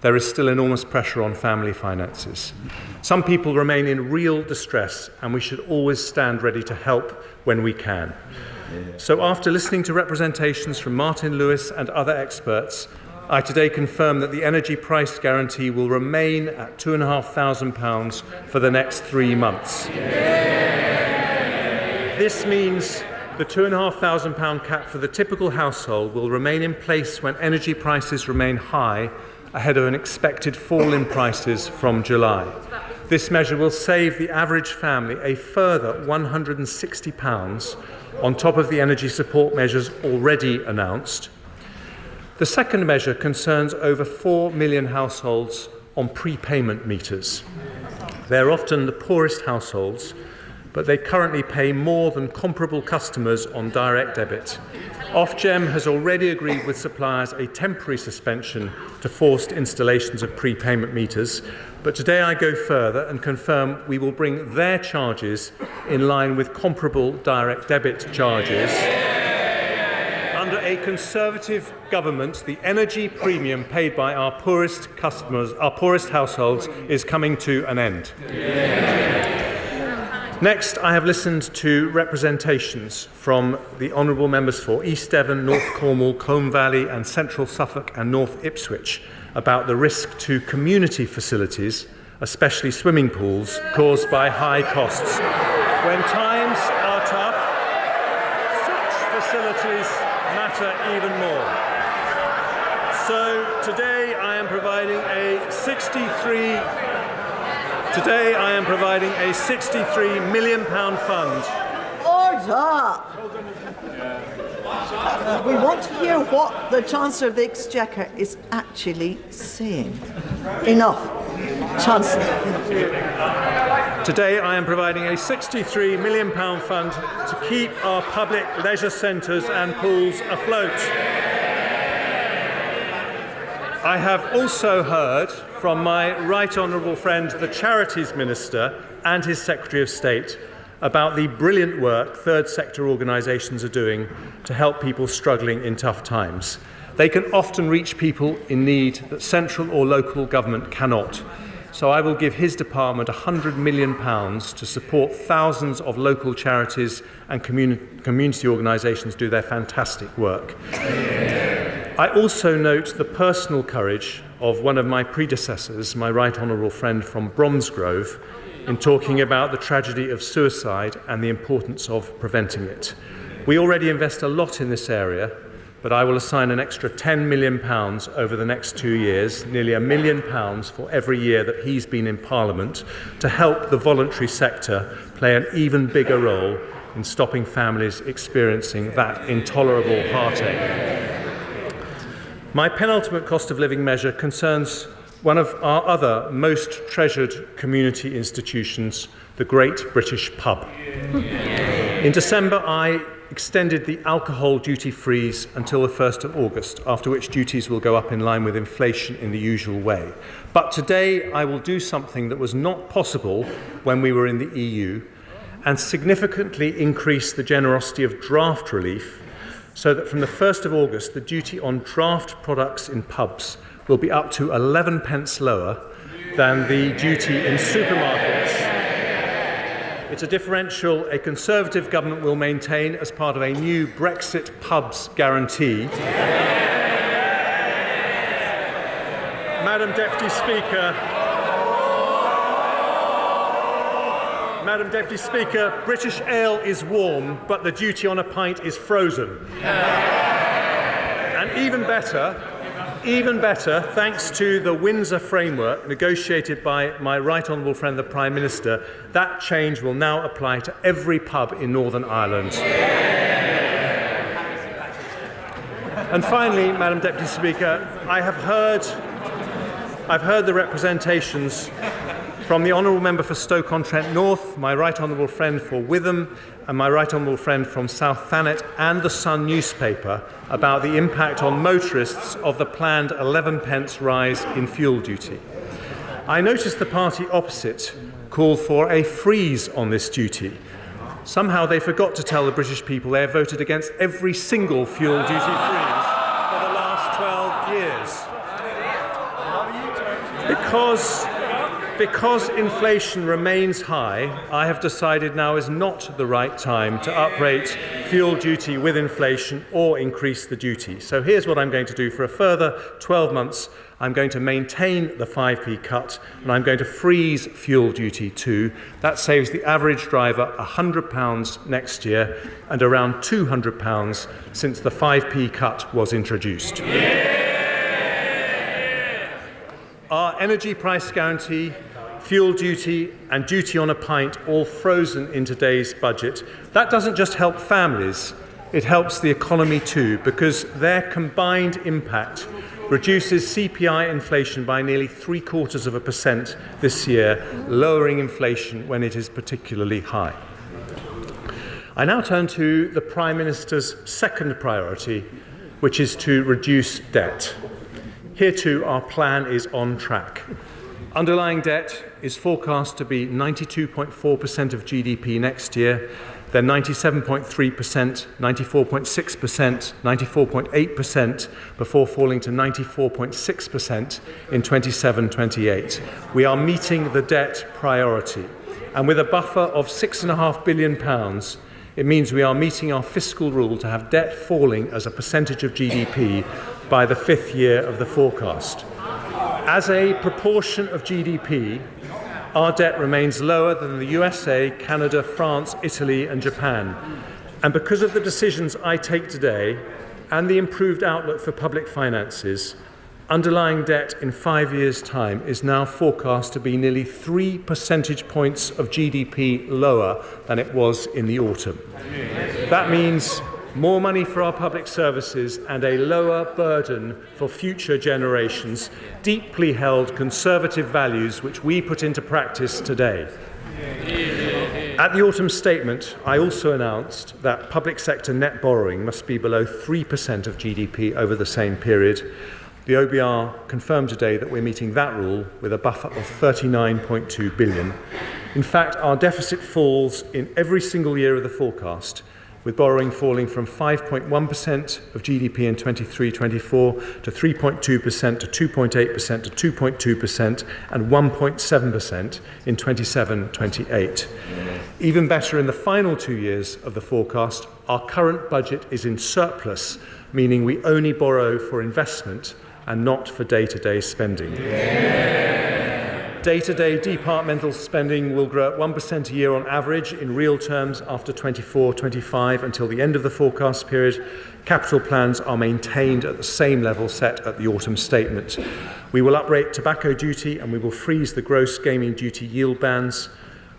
there is still enormous pressure on family finances. Some people remain in real distress, and we should always stand ready to help when we can. So after listening to representations from Martin Lewis and other experts, I today confirm that the energy price guarantee will remain at £2,500 for the next 3 months. This means the £2,500 cap for the typical household will remain in place when energy prices remain high ahead of an expected fall in prices from July. This measure will save the average family a further £160 on top of the energy support measures already announced. The second measure concerns over 4 million households on prepayment meters. They're often the poorest households, but they currently pay more than comparable customers on direct debit. Ofgem has already agreed with suppliers a temporary suspension to forced installations of prepayment meters, but today I go further and confirm we will bring their charges in line with comparable direct debit charges. Under a Conservative government, the energy premium paid by our poorest customers, our poorest households, is coming to an end. Next, I have listened to representations from the honourable members for East Devon, North Cornwall, Combe Valley and Central Suffolk and North Ipswich about the risk to community facilities, especially swimming pools, caused by high costs. When times are tough, such facilities matter even more. So today I am providing a £63 million fund. Order! We want to hear what the Chancellor of the Exchequer is actually saying. Enough. Chancellor. Today I am providing a £63 million fund to keep our public leisure centres and pools afloat. I have also heard from my right honourable friend, the Charities Minister, and his Secretary of State about the brilliant work third sector organisations are doing to help people struggling in tough times. They can often reach people in need that central or local government cannot. So I will give his department £100 million to support thousands of local charities and community organisations do their fantastic work. I also note the personal courage of one of my predecessors, my right honourable friend from Bromsgrove, in talking about the tragedy of suicide and the importance of preventing it. We already invest a lot in this area, but I will assign an extra £10 million over the next 2 years, nearly £1 million for every year that he's been in Parliament, to help the voluntary sector play an even bigger role in stopping families experiencing that intolerable heartache. My penultimate cost of living measure concerns one of our other most treasured community institutions, the Great British Pub. In December, I extended the alcohol duty freeze until the 1st of August, after which duties will go up in line with inflation in the usual way. But today I will do something that was not possible when we were in the EU and significantly increase the generosity of draft relief so that from the 1st of August the duty on draft products in pubs will be up to 11 pence lower than the duty in supermarkets. It's a differential a Conservative government will maintain as part of a new Brexit pubs guarantee. Madam Deputy Speaker, British ale is warm, but the duty on a pint is frozen. And even better, thanks to the Windsor framework negotiated by my right honourable friend the Prime Minister, that change will now apply to every pub in Northern Ireland. And finally, Madam Deputy Speaker, I've heard the representations from the Honourable Member for Stoke-on-Trent North, my right honourable friend for Witham, and my right honourable friend from South Thanet and the Sun newspaper about the impact on motorists of the planned 11 pence rise in fuel duty. I noticed the party opposite call for a freeze on this duty. Somehow they forgot to tell the British people they have voted against every single fuel duty freeze for the last 12 years. Because inflation remains high, I have decided now is not the right time to uprate fuel duty with inflation or increase the duty. So here's what I'm going to do. For a further 12 months, I'm going to maintain the 5p cut and I'm going to freeze fuel duty too. That saves the average driver £100 next year and around £200 since the 5p cut was introduced. Our energy price guarantee, fuel duty and duty on a pint all frozen in today's budget. That doesn't just help families, it helps the economy too, because their combined impact reduces CPI inflation by nearly 0.75% this year, lowering inflation when it is particularly high. I now turn to the Prime Minister's second priority, which is to reduce debt. Here too, our plan is on track. Underlying debt is forecast to be 92.4% of GDP next year, then 97.3%, 94.6%, 94.8% before falling to 94.6% in 27-28. We are meeting the debt priority. And with a buffer of £6.5 billion, it means we are meeting our fiscal rule to have debt falling as a percentage of GDP by the 5th year of the forecast. As a proportion of GDP, our debt remains lower than the USA, Canada, France, Italy and Japan. And because of the decisions I take today and the improved outlook for public finances, underlying debt in 5 years' time is now forecast to be nearly 3 percentage points of GDP lower than it was in the autumn. That means more money for our public services and a lower burden for future generations, deeply held conservative values which we put into practice today. At the autumn statement, I also announced that public sector net borrowing must be below 3% of GDP over the same period. The OBR confirmed today that we're meeting that rule with a buffer of £39.2 billion. In fact, our deficit falls in every single year of the forecast, with borrowing falling from 5.1% of GDP in 23-24 to 3.2% to 2.8% to 2.2% and 1.7% in 27-28. Even better, in the final 2 years of the forecast, our current budget is in surplus, meaning we only borrow for investment and not for day-to-day spending. day-to-day departmental spending will grow at 1% a year on average in real terms after 24-25 until the end of the forecast period. Capital plans are maintained at the same level set at the autumn statement. We will uprate tobacco duty and we will freeze the gross gaming duty yield bands.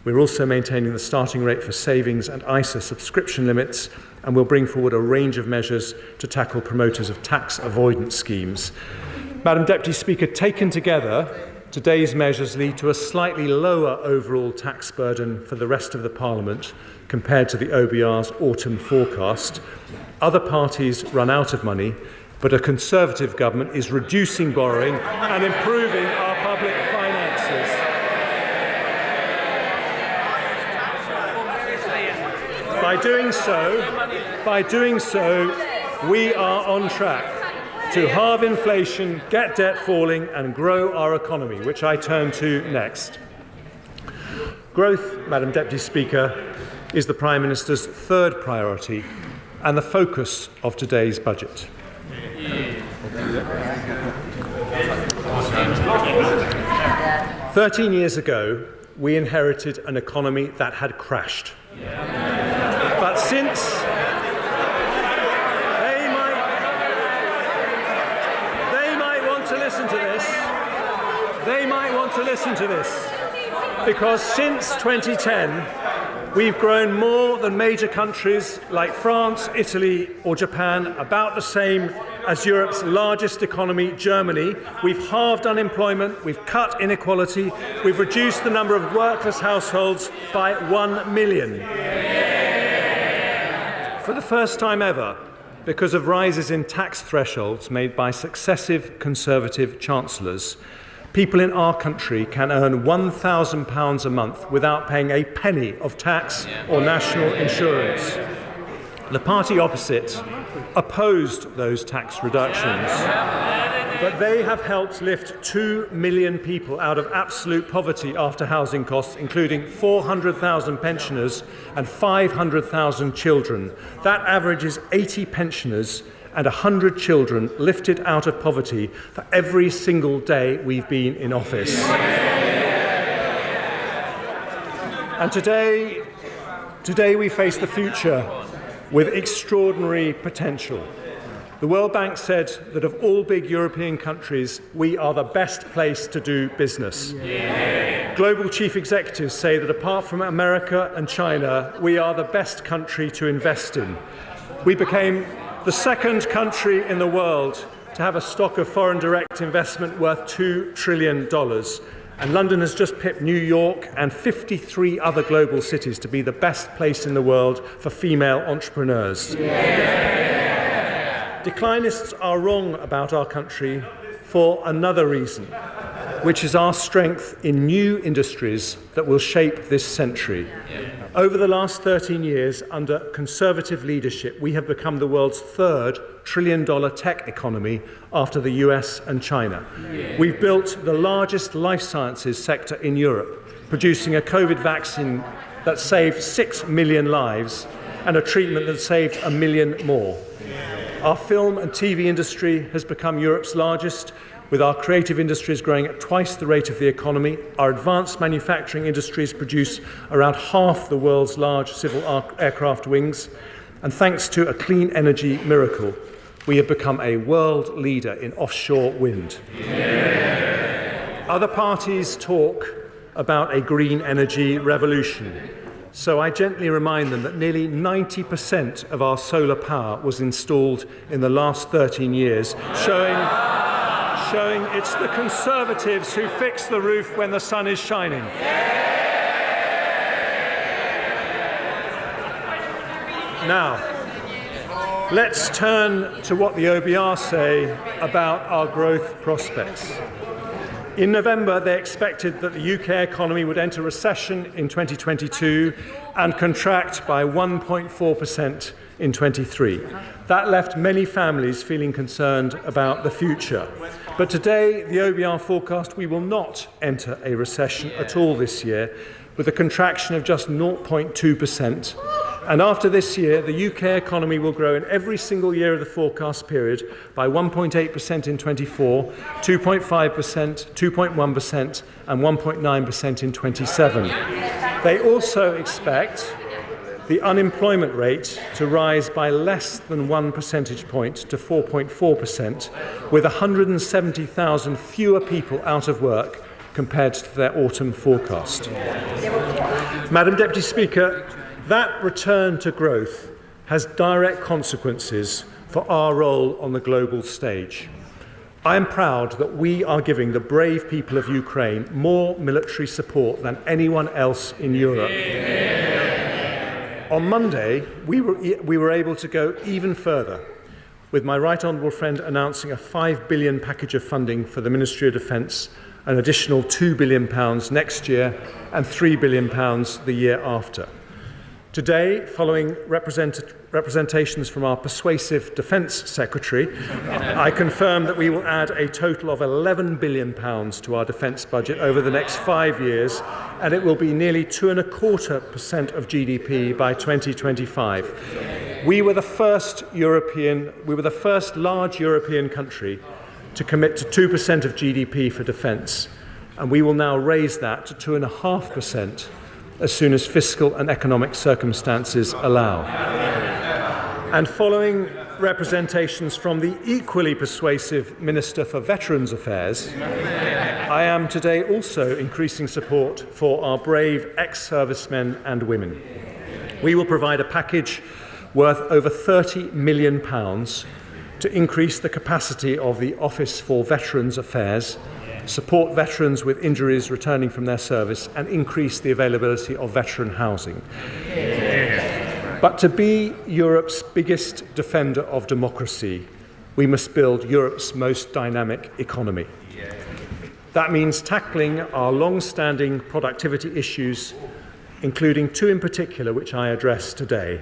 We're also maintaining the starting rate for savings and ISA subscription limits, and we'll bring forward a range of measures to tackle promoters of tax avoidance schemes. Madam Deputy Speaker, taken together, today's measures lead to a slightly lower overall tax burden for the rest of the Parliament compared to the OBR's autumn forecast. Other parties run out of money, but a Conservative government is reducing borrowing and improving our public finances. By doing so, we are on track to halve inflation, get debt falling and grow our economy, which I turn to next. Growth, Madam Deputy Speaker, is the Prime Minister's third priority and the focus of today's budget. 13 years ago, we inherited an economy that had crashed. But since they might want to listen to this, because since 2010, we've grown more than major countries like France, Italy or Japan, about the same as Europe's largest economy, Germany. We've halved unemployment, we've cut inequality, we've reduced the number of workless households by 1 million. For the first time ever, because of rises in tax thresholds made by successive Conservative chancellors, people in our country can earn £1,000 a month without paying a penny of tax or national insurance. The party opposite opposed those tax reductions, but they have helped lift 2 million people out of absolute poverty after housing costs, including 400,000 pensioners and 500,000 children. That averages 80 pensioners and 100 children lifted out of poverty for every single day we've been in office. And today we face the future with extraordinary potential. The World Bank said that of all big European countries, we are the best place to do business. Global chief executives say that apart from America and China, we are the best country to invest in. We became the second country in the world to have a stock of foreign direct investment worth $2 trillion. And London has just pipped New York and 53 other global cities to be the best place in the world for female entrepreneurs. Declinists are wrong about our country for another reason, which is our strength in new industries that will shape this century. Over the last 13 years, under Conservative leadership, we have become the world's third trillion-dollar tech economy after the US and China. We've built the largest life sciences sector in Europe, producing a COVID vaccine that saved 6 million lives and a treatment that saved 1 million more. Our film and TV industry has become Europe's largest, with our creative industries growing at twice the rate of the economy. Our advanced manufacturing industries produce around half the world's large civil aircraft wings. And thanks to a clean energy miracle, we have become a world leader in offshore wind. Other parties talk about a green energy revolution. So I gently remind them that nearly 90% of our solar power was installed in the last 13 years, showing it's the Conservatives who fix the roof when the sun is shining. Now, let's turn to what the OBR say about our growth prospects. In November, they expected that the UK economy would enter recession in 2022 and contract by 1.4% in 23. That left many families feeling concerned about the future. But today, the OBR forecast we will not enter a recession at all this year, with a contraction of just 0.2%, And after this year, the UK economy will grow in every single year of the forecast period by 1.8% in 24, 2.5%, 2.1% and 1.9% in 27. They also expect the unemployment rate to rise by less than 1 percentage point to 4.4%, with 170,000 fewer people out of work compared to their autumn forecast. Madam Deputy Speaker, that return to growth has direct consequences for our role on the global stage. I am proud that we are giving the brave people of Ukraine more military support than anyone else in Europe. On Monday, we were able to go even further, with my right honourable friend announcing a £5 billion package of funding for the Ministry of Defence, an additional £2 billion next year and £3 billion the year after. Today, following representations from our persuasive Defence Secretary, I confirm that we will add a total of £11 billion to our defence budget over the next 5 years, and it will be nearly 2.25% of GDP by 2025. We were the first large European country to commit to 2% of GDP for defence, and we will now raise that to 2.5% as soon as fiscal and economic circumstances allow. And following representations from the equally persuasive Minister for Veterans Affairs, I am today also increasing support for our brave ex-servicemen and women. We will provide a package worth over £30 million to increase the capacity of the Office for Veterans Affairs, support veterans with injuries returning from their service, and increase the availability of veteran housing. But to be Europe's biggest defender of democracy, we must build Europe's most dynamic economy. That means tackling our long-standing productivity issues, including two in particular which I address today: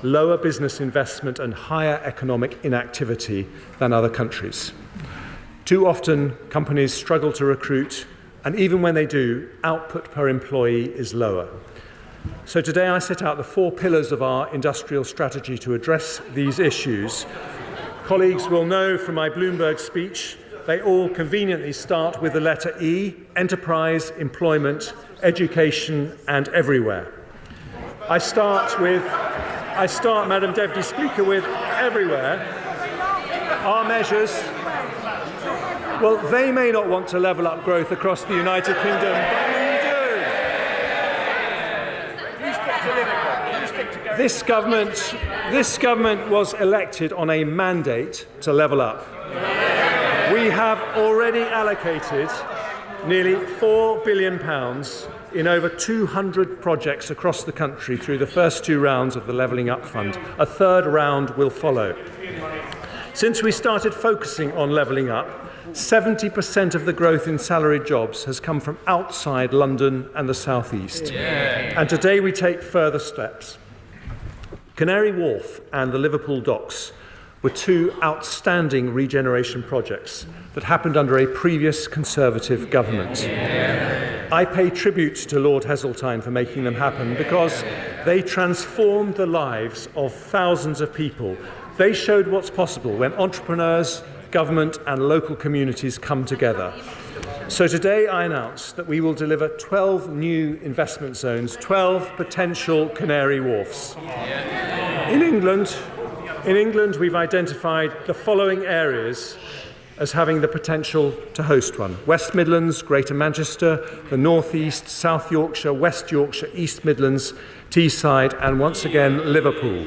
lower business investment and higher economic inactivity than other countries. Too often, companies struggle to recruit, and even when they do, output per employee is lower. So today I set out the 4 pillars of our industrial strategy to address these issues. Colleagues will know from my Bloomberg speech, they all conveniently start with the letter E: enterprise, employment, education, and everywhere. I start, Madam Deputy Speaker, with everywhere. Our measures, well, they may not want to level up growth across the United Kingdom, but we do. This government was elected on a mandate to level up. We have already allocated nearly £4 billion in over 200 projects across the country through the first 2 rounds of the Levelling Up Fund. A third round will follow. Since we started focusing on levelling up, 70% of the growth in salaried jobs has come from outside London and the South East. And today we take further steps. Canary Wharf and the Liverpool Docks were 2 outstanding regeneration projects that happened under a previous Conservative government. I pay tribute to Lord Heseltine for making them happen because they transformed the lives of thousands of people. They showed what's possible when entrepreneurs, government and local communities come together. So today I announce that we will deliver 12 new investment zones, 12 potential Canary Wharfs. In England, we've identified the following areas as having the potential to host one: West Midlands, Greater Manchester, the North East, South Yorkshire, West Yorkshire, East Midlands, Teesside, and once again Liverpool.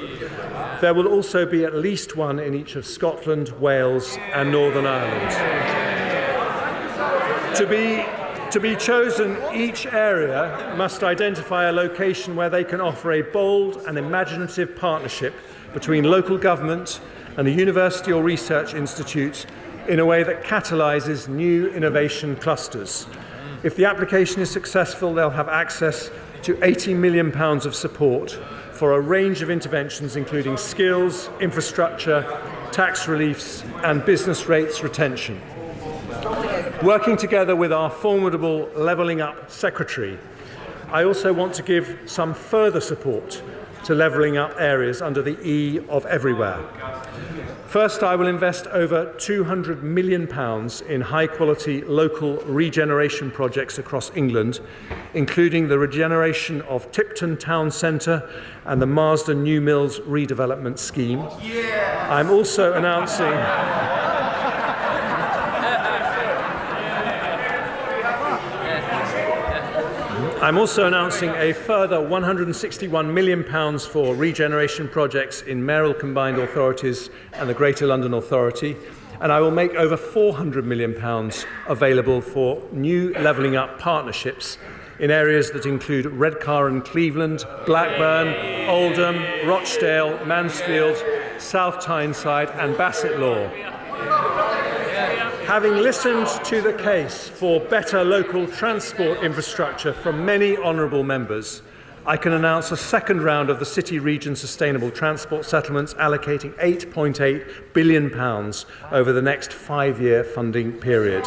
There will also be at least one in each of Scotland, Wales, and Northern Ireland. To be chosen, each area must identify a location where they can offer a bold and imaginative partnership between local government and a university or research institute in a way that catalyses new innovation clusters. If the application is successful, they'll have access to £80 million of support for a range of interventions, including skills, infrastructure, tax reliefs, and business rates retention. Working together with our formidable Levelling Up Secretary, I also want to give some further support to levelling up areas under the E of everywhere. First, I will invest over £200 million in high-quality local regeneration projects across England, including the regeneration of Tipton Town Centre and the Marsden New Mills redevelopment scheme. I'm also announcing a further £161 million for regeneration projects in mayoral combined authorities and the Greater London Authority, and I will make over £400 million available for new levelling up partnerships in areas that include Redcar and Cleveland, Blackburn, Oldham, Rochdale, Mansfield, South Tyneside and Basset Law. Having listened to the case for better local transport infrastructure from many honourable members, I can announce a second round of the City Region Sustainable Transport Settlements allocating £8.8 billion over the next 5-year funding period.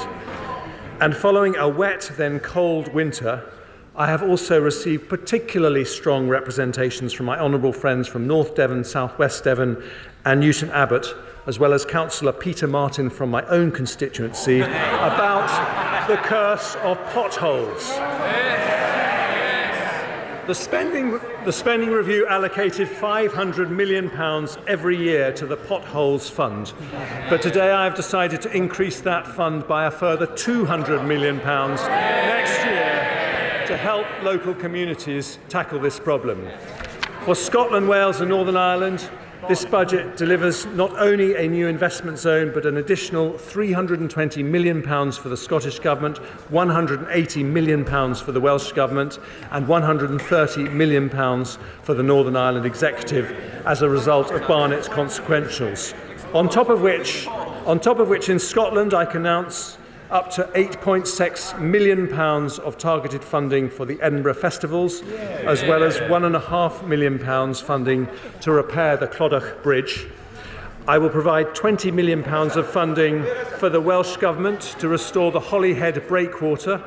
And following a wet, then cold winter, I have also received particularly strong representations from my honourable friends from North Devon, South West Devon and Newton Abbot, as well as Councillor Peter Martin from my own constituency, about the curse of potholes. The spending review allocated £500 million every year to the Potholes Fund, but today I have decided to increase that fund by a further £200 million next year to help local communities tackle this problem. For Scotland, Wales and Northern Ireland, this budget delivers not only a new investment zone, but an additional £320 million for the Scottish Government, £180 million for the Welsh Government, and £130 million for the Northern Ireland Executive as a result of Barnett's consequentials. On top of which in Scotland I can announce up to £8.6 million of targeted funding for the Edinburgh Festivals, as well as £1.5 million funding to repair the Clodagh Bridge. I will provide £20 million of funding for the Welsh Government to restore the Holyhead Breakwater,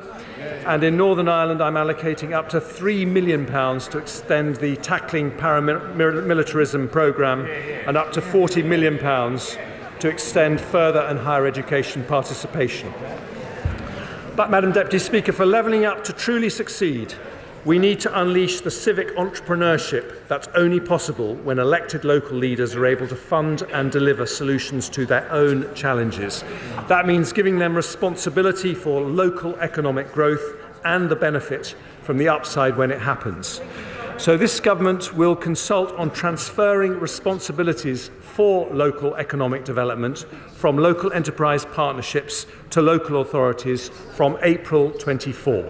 and in Northern Ireland I'm allocating up to £3 million to extend the Tackling Paramilitarism programme and up to £40 million to extend further and higher education participation. But, Madam Deputy Speaker, for levelling up to truly succeed, we need to unleash the civic entrepreneurship that's only possible when elected local leaders are able to fund and deliver solutions to their own challenges. That means giving them responsibility for local economic growth and the benefit from the upside when it happens. So this government will consult on transferring responsibilities for local economic development from local enterprise partnerships to local authorities from April 24.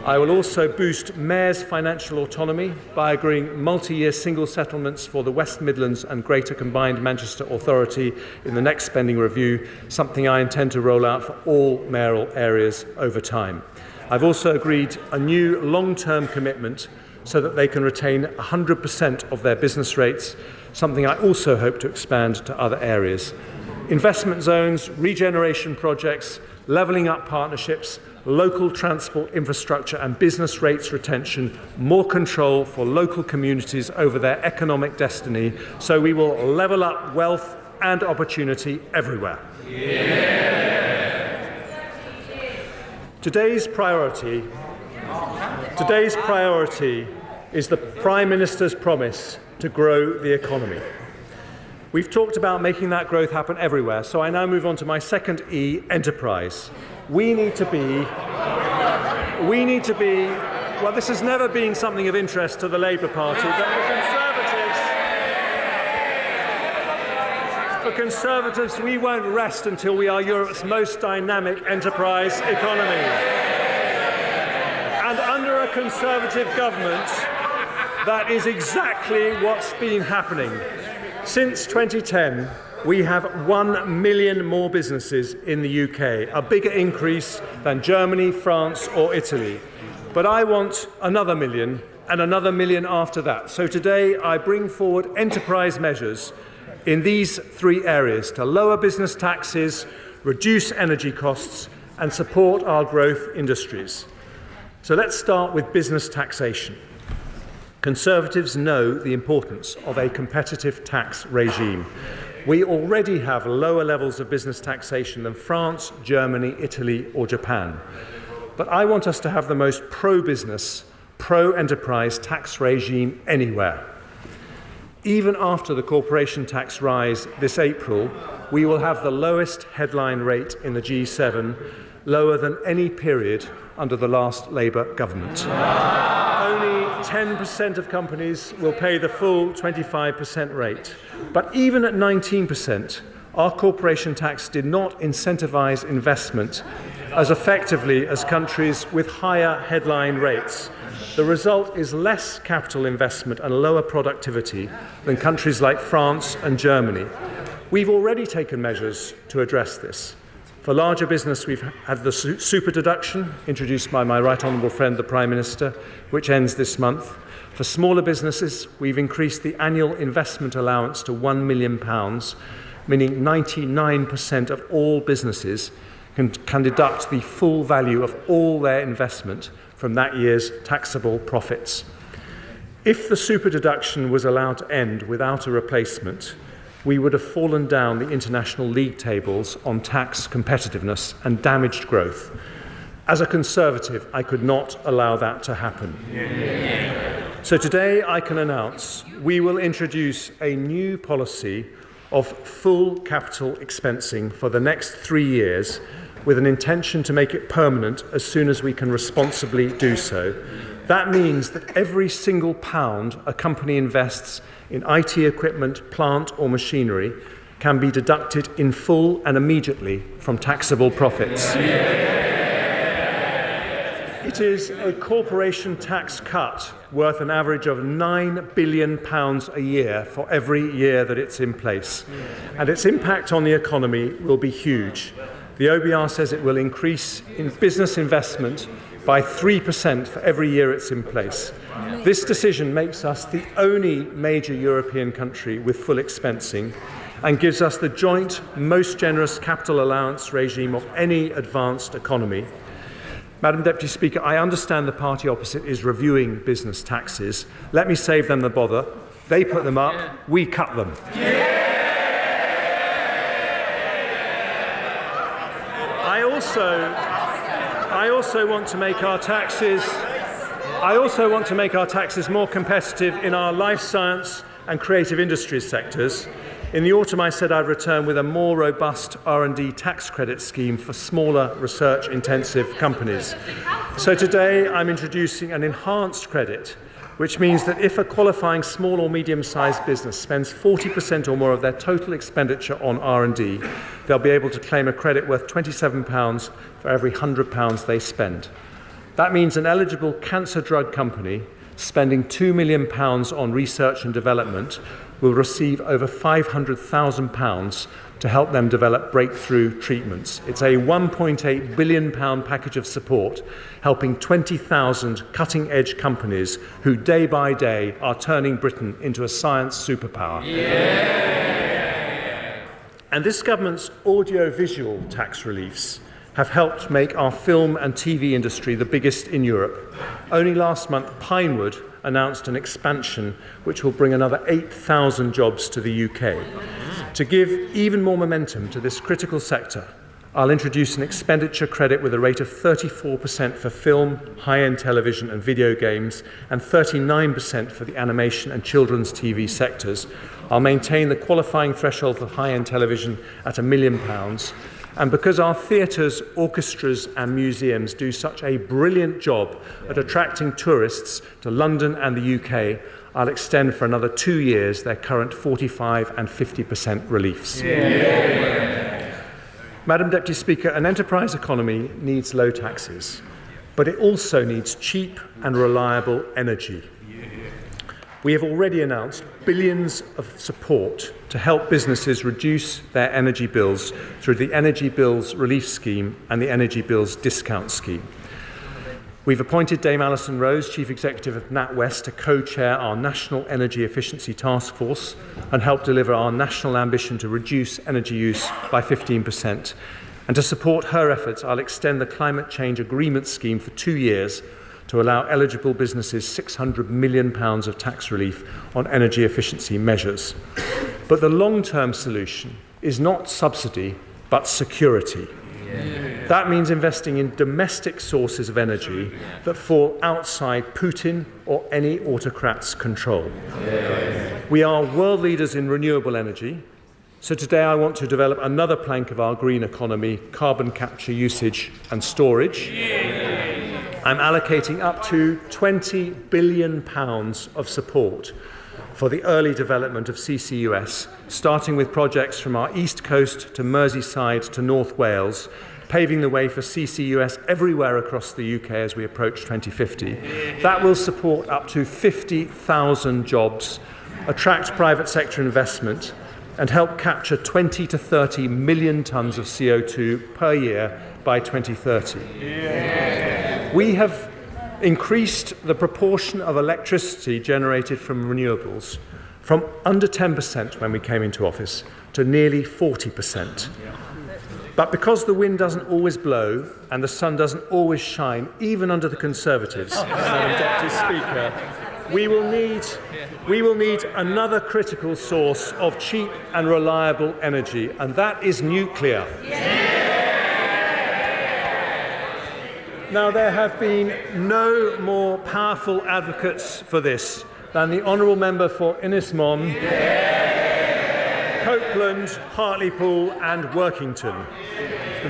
I will also boost mayors' financial autonomy by agreeing multi-year single settlements for the West Midlands and Greater Combined Manchester Authority in the next spending review, something I intend to roll out for all mayoral areas over time. I've also agreed a new long-term commitment so that they can retain 100% of their business rates, something I also hope to expand to other areas. Investment zones, regeneration projects, levelling up partnerships, local transport infrastructure and business rates retention, more control for local communities over their economic destiny, so we will level up wealth and opportunity everywhere. Today's priority is the Prime Minister's promise to grow the economy. We've talked about making that growth happen everywhere, so I now move on to my second E, enterprise. We need to be, well, this has never been something of interest to the Labour Party, but for Conservatives, we won't rest until we are Europe's most dynamic enterprise economy. And under a Conservative government, that is exactly what's been happening. Since 2010, we have 1 million more businesses in the UK, a bigger increase than Germany, France or Italy. But I want another million and another million after that. So today I bring forward enterprise measures in these three areas to lower business taxes, reduce energy costs and support our growth industries. So let's start with business taxation. Conservatives know the importance of a competitive tax regime. We already have lower levels of business taxation than France, Germany, Italy or Japan. But I want us to have the most pro-business, pro-enterprise tax regime anywhere. Even after the corporation tax rise this April, we will have the lowest headline rate in the G7, lower than any period under the last Labour government. Only 10% of companies will pay the full 25% rate. But even at 19%, our corporation tax did not incentivise investment as effectively as countries with higher headline rates. The result is less capital investment and lower productivity than countries like France and Germany. We've already taken measures to address this. For larger business, we've had the super deduction, introduced by my right honourable friend, the Prime Minister, which ends this month. For smaller businesses, we've increased the annual investment allowance to £1 million, meaning 99% of all businesses can deduct the full value of all their investment from that year's taxable profits. If the super deduction was allowed to end without a replacement, we would have fallen down the international league tables on tax competitiveness and damaged growth. As a Conservative, I could not allow that to happen. So today I can announce we will introduce a new policy of full capital expensing for the next 3 years, with an intention to make it permanent as soon as we can responsibly do so. That means that every single pound a company invests in IT equipment, plant or machinery can be deducted in full and immediately from taxable profits. It is a corporation tax cut worth an average of £9 billion a year for every year that it's in place. And its impact on the economy will be huge. The OBR says it will increase in business investment by 3% for every year it's in place. This decision makes us the only major European country with full expensing and gives us the joint most generous capital allowance regime of any advanced economy. Madam Deputy Speaker, I understand the party opposite is reviewing business taxes. Let me save them the bother. They put them up, we cut them. I also want to make our taxes more competitive in our life science and creative industries sectors. In the autumn, I said I'd return with a more robust R&D tax credit scheme for smaller research-intensive companies. So today, I'm introducing an enhanced credit, which means that if a qualifying small or medium-sized business spends 40% or more of their total expenditure on R&D, they'll be able to claim a credit worth £27 for every £100 they spend. That means an eligible cancer drug company spending £2 million on research and development will receive over £500,000 to help them develop breakthrough treatments. It's a £1.8 billion package of support, helping 20,000 cutting-edge companies who day by day are turning Britain into a science superpower. And this government's audio-visual tax reliefs have helped make our film and TV industry the biggest in Europe. Only last month, Pinewood announced an expansion which will bring another 8,000 jobs to the UK. To give even more momentum to this critical sector, I'll introduce an expenditure credit with a rate of 34% for film, high-end television and video games, and 39% for the animation and children's TV sectors. I'll maintain the qualifying threshold for high-end television at £1 million. And because our theatres, orchestras and museums do such a brilliant job at attracting tourists to London and the UK, I'll extend for another 2 years their current 45% and 50% reliefs. Madam Deputy Speaker, an enterprise economy needs low taxes, but it also needs cheap and reliable energy. We have already announced billions of support to help businesses reduce their energy bills through the Energy Bills Relief Scheme and the Energy Bills Discount Scheme. We've appointed Dame Alison Rose, Chief Executive of NatWest, to co-chair our National Energy Efficiency Task Force and help deliver our national ambition to reduce energy use by 15%. And to support her efforts, I'll extend the Climate Change Agreement Scheme for 2 years to to allow eligible businesses £600 million of tax relief on energy efficiency measures. But the long-term solution is not subsidy, but security. That means investing in domestic sources of energy that fall outside Putin or any autocrat's control. We are world leaders in renewable energy, so today I want to develop another plank of our green economy, carbon capture, usage and storage. I'm allocating up to £20 billion of support for the early development of CCUS, starting with projects from our east coast to Merseyside to North Wales, paving the way for CCUS everywhere across the UK as we approach 2050. That will support up to 50,000 jobs, attract private sector investment, and help capture 20 to 30 million tonnes of CO2 per year by 2030. We have increased the proportion of electricity generated from renewables from under 10% when we came into office to nearly 40%. But because the wind doesn't always blow and the sun doesn't always shine, even under the Conservatives, Madam Deputy Speaker, we will need another critical source of cheap and reliable energy, and that is nuclear. Now, there have been no more powerful advocates for this than the Honourable Member for Innismon, Copeland, Hartlepool and Workington.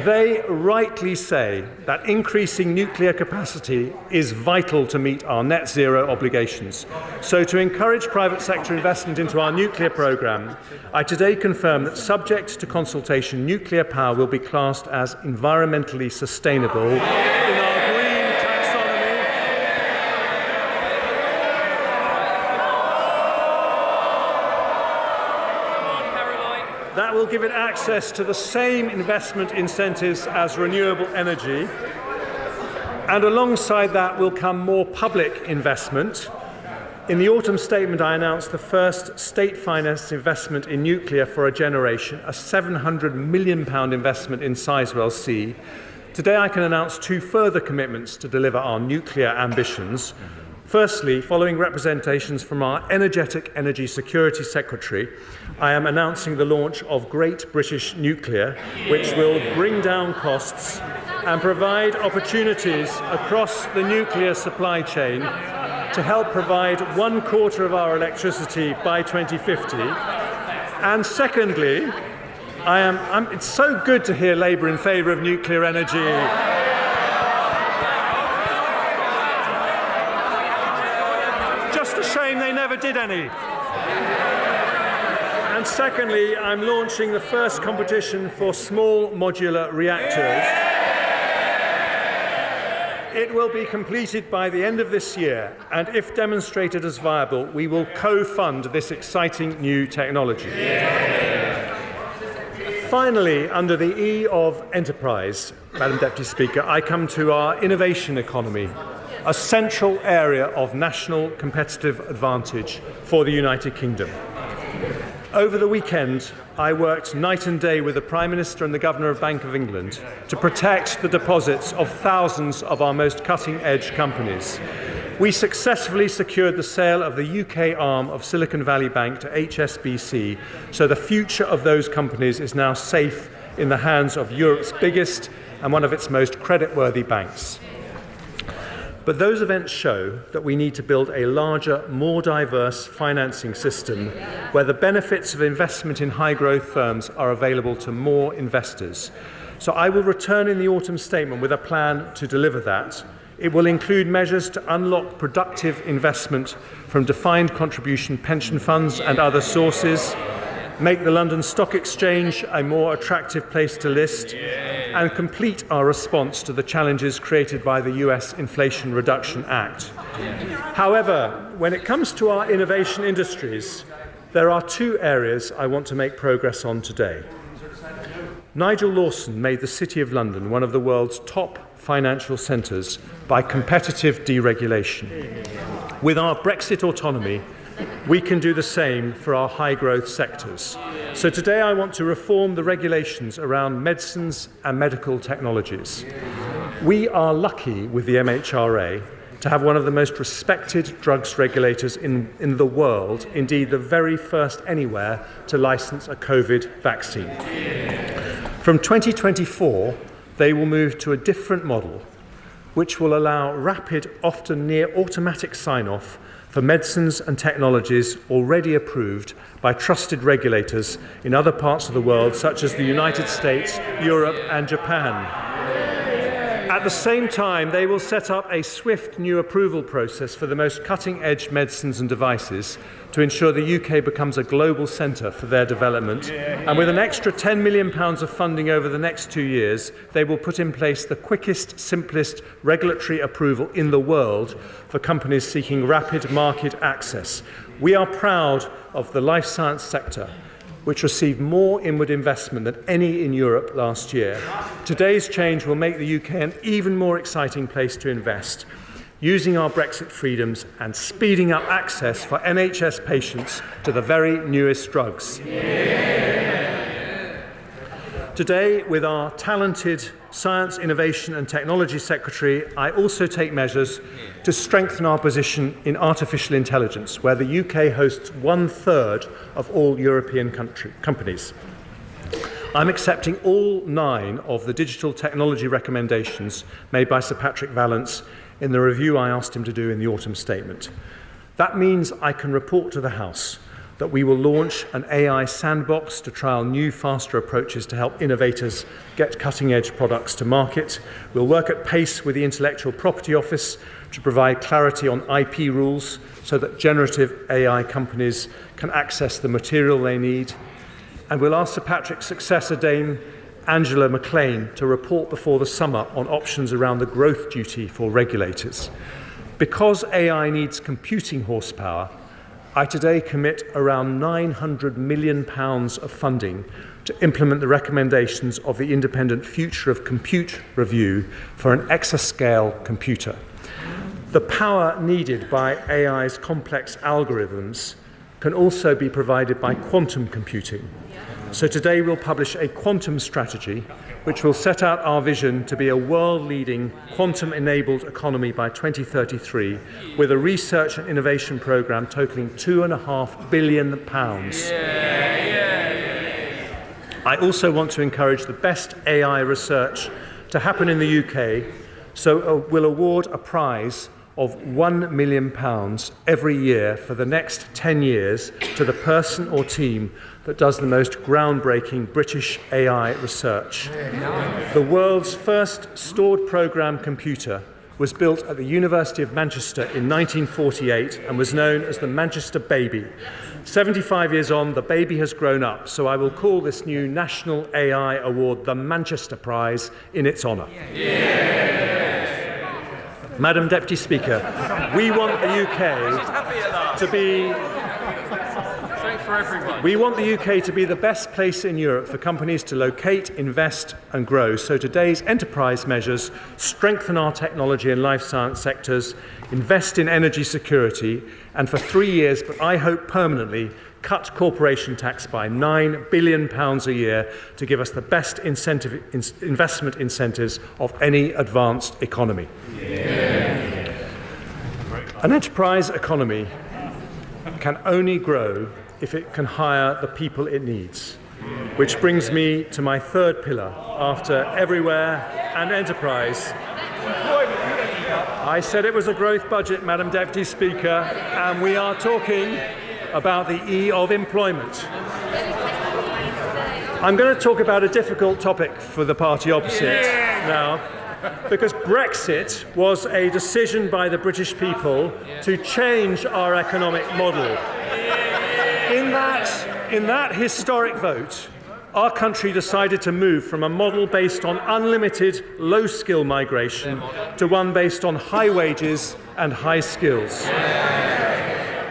They rightly say that increasing nuclear capacity is vital to meet our net zero obligations. So to encourage private sector investment into our nuclear programme, I today confirm that, subject to consultation, nuclear power will be classed as environmentally sustainable in our green taxonomy. That will give it access to the same investment incentives as renewable energy. And alongside that will come more public investment. In the autumn statement, I announced the first state-financed investment in nuclear for a generation, a £700 million investment in Sizewell C. Today, I can announce two further commitments to deliver our nuclear ambitions. Firstly, following representations from our energetic Energy Security Secretary, I am announcing the launch of Great British Nuclear, which will bring down costs and provide opportunities across the nuclear supply chain to help provide 1/4 of our electricity by 2050. And secondly, it's so good to hear Labour in favour of nuclear energy. Just a shame they never did any. And secondly, I'm launching the first competition for small modular reactors. It will be completed by the end of this year, and if demonstrated as viable, we will co-fund this exciting new technology. Finally, under the E of enterprise, Madam Deputy Speaker, I come to our innovation economy, a central area of national competitive advantage for the United Kingdom. Over the weekend, I worked night and day with the Prime Minister and the Governor of Bank of England to protect the deposits of thousands of our most cutting-edge companies. We successfully secured the sale of the UK arm of Silicon Valley Bank to HSBC, so the future of those companies is now safe in the hands of Europe's biggest and one of its most creditworthy banks. But those events show that we need to build a larger, more diverse financing system where the benefits of investment in high-growth firms are available to more investors. So I will return in the autumn statement with a plan to deliver that. It will include measures to unlock productive investment from defined contribution pension funds and other sources, make the London Stock Exchange a more attractive place to list, and complete our response to the challenges created by the US Inflation Reduction Act. However, when it comes to our innovation industries, there are two areas I want to make progress on today. Nigel Lawson made the City of London one of the world's top financial centres by competitive deregulation. With our Brexit autonomy, we can do the same for our high-growth sectors. So today I want to reform the regulations around medicines and medical technologies. We are lucky with the MHRA to have one of the most respected drugs regulators in the world, indeed the very first anywhere to license a COVID vaccine. From 2024, they will move to a different model, which will allow rapid, often near automatic sign-off for medicines and technologies already approved by trusted regulators in other parts of the world, such as the United States, Europe, and Japan. At the same time, they will set up a swift new approval process for the most cutting-edge medicines and devices to ensure the UK becomes a global centre for their development. And with an extra £10 million of funding over the next 2 years, they will put in place the quickest, simplest regulatory approval in the world for companies seeking rapid market access. We are proud of the life science sector, which received more inward investment than any in Europe last year. Today's change will make the UK an even more exciting place to invest, using our Brexit freedoms and speeding up access for NHS patients to the very newest drugs. Today, with our talented Science, Innovation and Technology Secretary, I also take measures to strengthen our position in artificial intelligence, where the UK hosts 1/3 of all European companies. I'm accepting all 9 of the digital technology recommendations made by Sir Patrick Vallance in the review I asked him to do in the autumn statement. That means I can report to the House that we will launch an AI sandbox to trial new, faster approaches to help innovators get cutting-edge products to market. We'll work at pace with the Intellectual Property Office to provide clarity on IP rules so that generative AI companies can access the material they need. And we'll ask Sir Patrick's successor, Dame Angela McLean, to report before the summer on options around the growth duty for regulators. Because AI needs computing horsepower, I today commit around £900 million of funding to implement the recommendations of the Independent Future of Compute review for an exascale computer. The power needed by AI's complex algorithms can also be provided by quantum computing. So today we'll publish a quantum strategy which will set out our vision to be a world-leading quantum-enabled economy by 2033 with a research and innovation programme totalling £2.5 billion. I also want to encourage the best AI research to happen in the UK, so we'll award a prize of £1 million every year for the next 10 years to the person or team that does the most groundbreaking British AI research. The world's first stored programme computer was built at the University of Manchester in 1948 and was known as the Manchester Baby. 75 years on, the baby has grown up, so I will call this new National AI Award the Manchester Prize in its honour. Madam Deputy Speaker, we want the UK to be the best place in Europe for companies to locate, invest and grow. So today's enterprise measures strengthen our technology and life science sectors, invest in energy security, and for 3 years, but I hope permanently, cut corporation tax by £9 billion a year to give us the best investment incentives of any advanced economy. An enterprise economy can only grow if it can hire the people it needs, which brings me to my third pillar after everywhere and enterprise. I said it was a growth budget, Madam Deputy Speaker, and we are talking about the E of employment. I'm going to talk about a difficult topic for the party opposite now, because Brexit was a decision by the British people to change our economic model. In that historic vote, our country decided to move from a model based on unlimited low-skill migration to one based on high wages and high skills.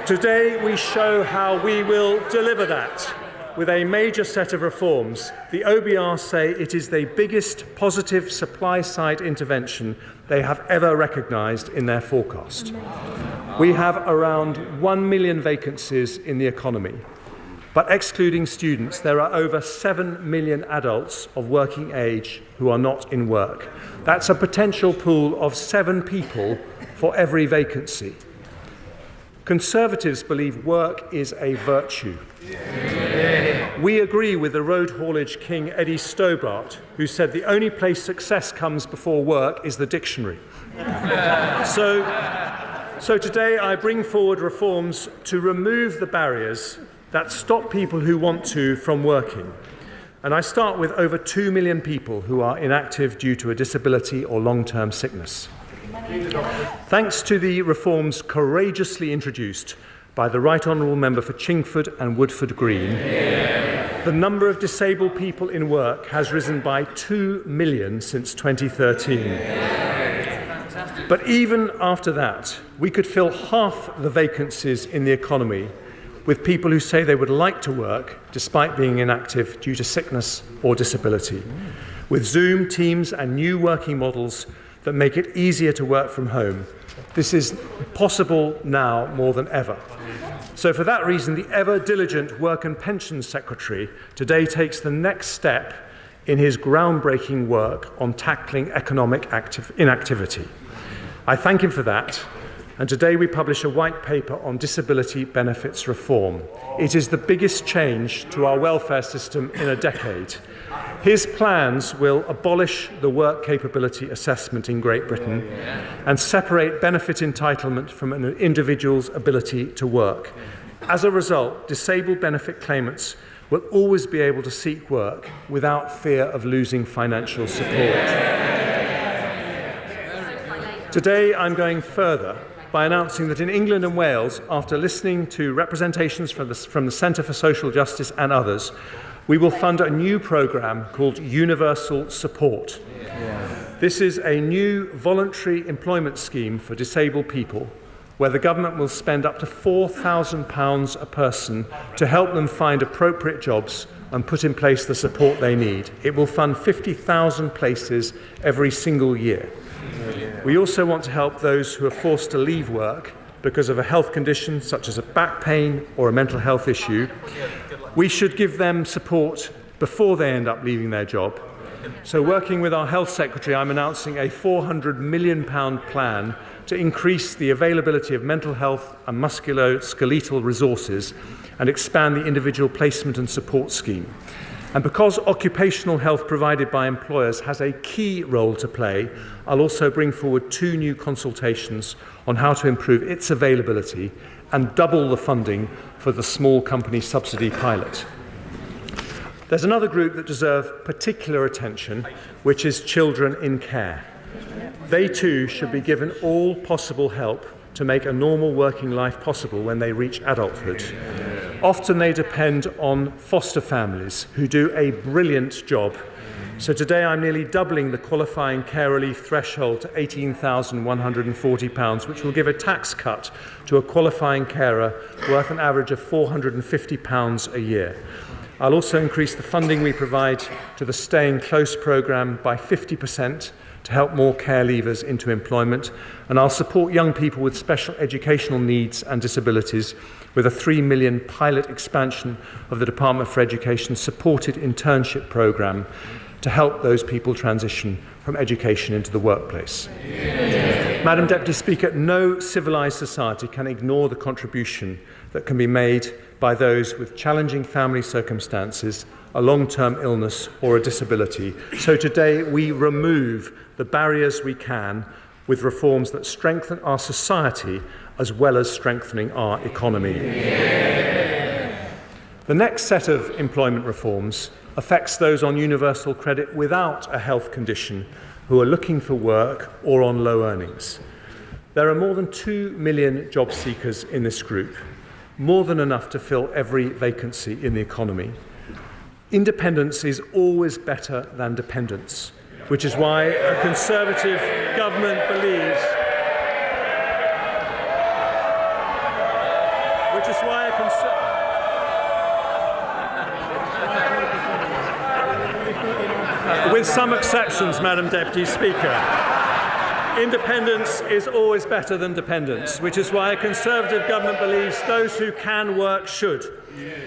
Today, we show how we will deliver that with a major set of reforms. The OBR say it is the biggest positive supply-side intervention they have ever recognised in their forecast. We have around 1 million vacancies in the economy, but excluding students, there are over 7 million adults of working age who are not in work. That's a potential pool of 7 people for every vacancy. Conservatives believe work is a virtue. We agree with the road haulage king Eddie Stobart, who said the only place success comes before work is the dictionary. So today I bring forward reforms to remove the barriers that stop people who want to from working. And I start with over 2 million people who are inactive due to a disability or long-term sickness. Thanks to the reforms courageously introduced by the Right Honourable Member for Chingford and Woodford Green, the number of disabled people in work has risen by 2 million since 2013. But even after that, we could fill half the vacancies in the economy with people who say they would like to work despite being inactive due to sickness or disability, with Zoom, Teams and new working models that make it easier to work from home. This is possible now more than ever. So for that reason, the ever-diligent Work and Pensions Secretary today takes the next step in his groundbreaking work on tackling economic inactivity. I thank him for that, and today we publish a white paper on disability benefits reform. It is the biggest change to our welfare system in a decade. His plans will abolish the work capability assessment in Great Britain and separate benefit entitlement from an individual's ability to work. As a result, disabled benefit claimants will always be able to seek work without fear of losing financial support. Today, I'm going further by announcing that in England and Wales, after listening to representations from the Centre for Social Justice and others, we will fund a new programme called Universal Support. This is a new voluntary employment scheme for disabled people where the government will spend up to £4,000 a person to help them find appropriate jobs and put in place the support they need. It will fund 50,000 places every single year. We also want to help those who are forced to leave work because of a health condition such as a back pain or a mental health issue. We should give them support before they end up leaving their job. So working with our Health Secretary, I'm announcing a £400 million plan to increase the availability of mental health and musculoskeletal resources and expand the individual placement and support scheme. And because occupational health provided by employers has a key role to play, I'll also bring forward 2 new consultations on how to improve its availability and double the funding for the small company subsidy pilot. There's another group that deserve particular attention, which is children in care. They too should be given all possible help to make a normal working life possible when they reach adulthood. Often they depend on foster families who do a brilliant job. So today I'm nearly doubling the qualifying care relief threshold to £18,140, which will give a tax cut to a qualifying carer worth an average of £450 a year. I'll also increase the funding we provide to the Staying Close programme by 50% to help more care leavers into employment, and I'll support young people with special educational needs and disabilities with a £3 million pilot expansion of the Department for Education supported internship programme to help those people transition from education into the workplace. Madam Deputy Speaker, no civilised society can ignore the contribution that can be made by those with challenging family circumstances, a long-term illness or a disability. So today we remove the barriers we can with reforms that strengthen our society as well as strengthening our economy. The next set of employment reforms affects those on universal credit without a health condition who are looking for work or on low earnings. There are more than 2 million job seekers in this group, more than enough to fill every vacancy in the economy. Independence is always better than dependence, which is why a Conservative government believes with some exceptions, Madam Deputy Speaker. Independence is always better than dependence, which is why a Conservative government believes those who can work should.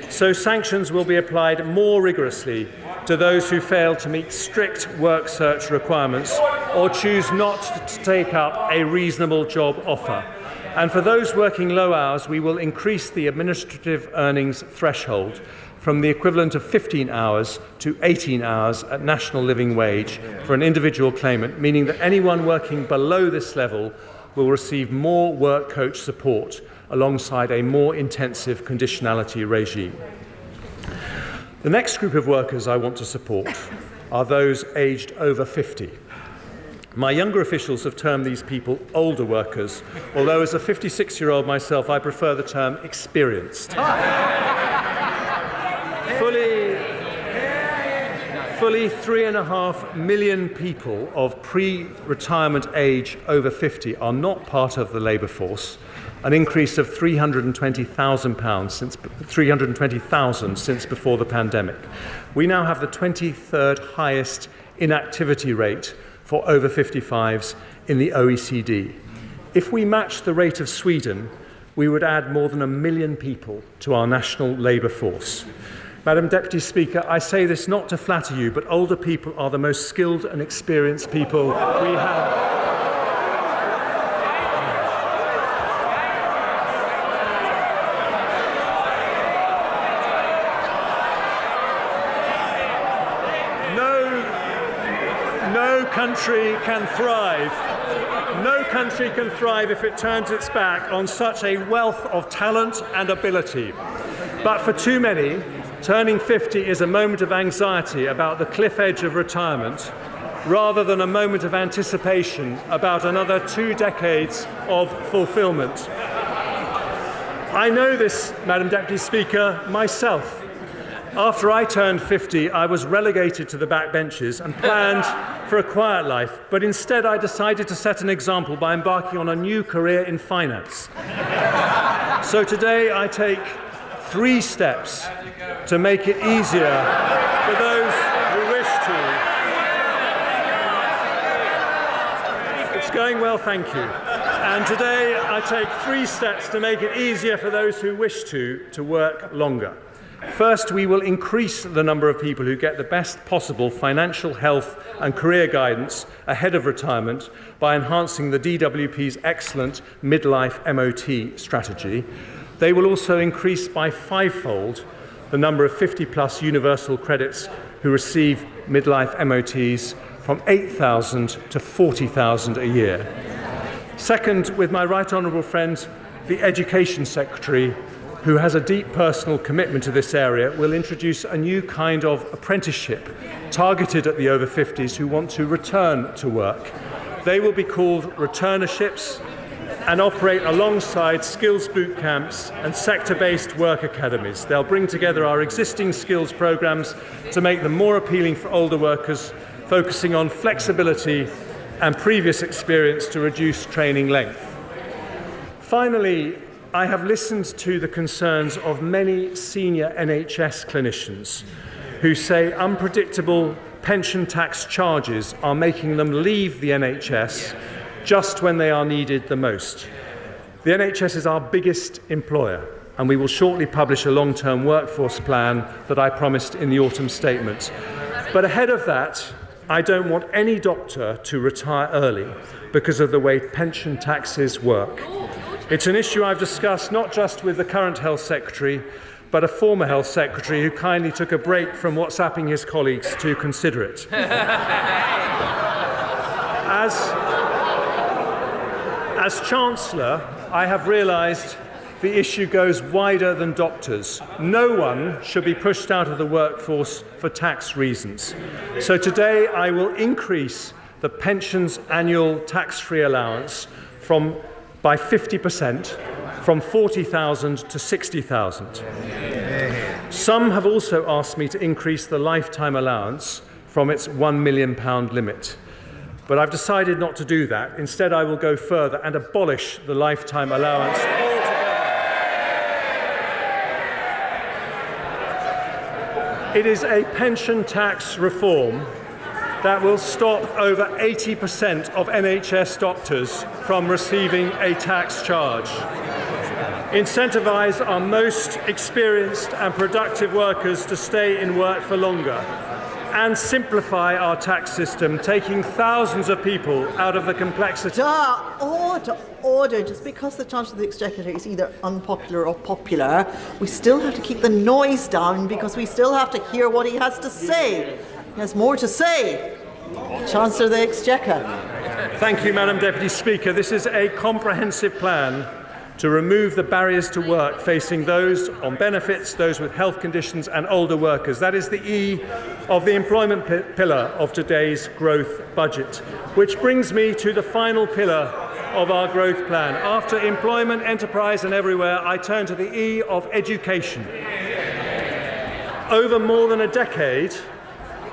So sanctions will be applied more rigorously to those who fail to meet strict work search requirements or choose not to take up a reasonable job offer. And for those working low hours, we will increase the administrative earnings threshold from the equivalent of 15 hours to 18 hours at national living wage for an individual claimant, meaning that anyone working below this level will receive more work coach support alongside a more intensive conditionality regime. The next group of workers I want to support are those aged over 50. My younger officials have termed these people older workers, although as a 56-year-old myself, I prefer the term experienced. Fully 3.5 million people of pre-retirement age over 50 are not part of the labour force, an increase of 320,000 since before the pandemic. We now have the 23rd highest inactivity rate for over 55s in the OECD. If we match the rate of Sweden, we would add more than 1 million people to our national labour force. Madam Deputy Speaker, I say this not to flatter you, but older people are the most skilled and experienced people we have. No country can thrive if it turns its back on such a wealth of talent and ability. But for too many, turning 50 is a moment of anxiety about the cliff edge of retirement, rather than a moment of anticipation about another 2 decades of fulfilment. I know this, Madam Deputy Speaker, myself. After I turned 50, I was relegated to the backbenchers and planned for a quiet life, but instead I decided to set an example by embarking on a new career in finance. So today I take 3 steps to make it easier for those who wish to. It's going well, thank you. And today I take 3 steps to make it easier for those who wish to work longer. First, we will increase the number of people who get the best possible financial health and career guidance ahead of retirement by enhancing the DWP's excellent midlife MOT strategy. They will also increase by 5-fold the number of 50-plus universal credits who receive midlife MOTs from 8,000 to 40,000 a year. Second, with my right honourable friend, the Education Secretary, who has a deep personal commitment to this area, will introduce a new kind of apprenticeship targeted at the over 50s who want to return to work. They will be called returnerships and operate alongside skills boot camps and sector-based work academies. They'll bring together our existing skills programmes to make them more appealing for older workers, focusing on flexibility and previous experience to reduce training length. Finally, I have listened to the concerns of many senior NHS clinicians who say unpredictable pension tax charges are making them leave the NHS just when they are needed the most. The NHS is our biggest employer, and we will shortly publish a long-term workforce plan that I promised in the autumn statement. But ahead of that, I don't want any doctor to retire early because of the way pension taxes work. It's an issue I've discussed not just with the current Health Secretary, but a former Health Secretary who kindly took a break from WhatsApping his colleagues to consider it. As Chancellor, I have realised the issue goes wider than doctors. No one should be pushed out of the workforce for tax reasons. So today I will increase the pension's annual tax-free allowance by 50%, from 40,000 to 60,000. Some have also asked me to increase the lifetime allowance from its £1 million limit. But I've decided not to do that. Instead, I will go further and abolish the lifetime allowance altogether. It is a pension tax reform that will stop over 80% of NHS doctors from receiving a tax charge, incentivise our most experienced and productive workers to stay in work for longer, and simplify our tax system, taking thousands of people out of the complexity. Order. Just because the Chancellor of the Exchequer is either unpopular or popular, we still have to keep the noise down because we still have to hear what he has to say. He has more to say. Chancellor of the Exchequer. Thank you, Madam Deputy Speaker. This is a comprehensive plan to remove the barriers to work facing those on benefits, those with health conditions and older workers. That is the E of the employment pillar of today's growth budget, which brings me to the final pillar of our growth plan. After employment, enterprise and everywhere, I turn to the E of education. Over more than a decade,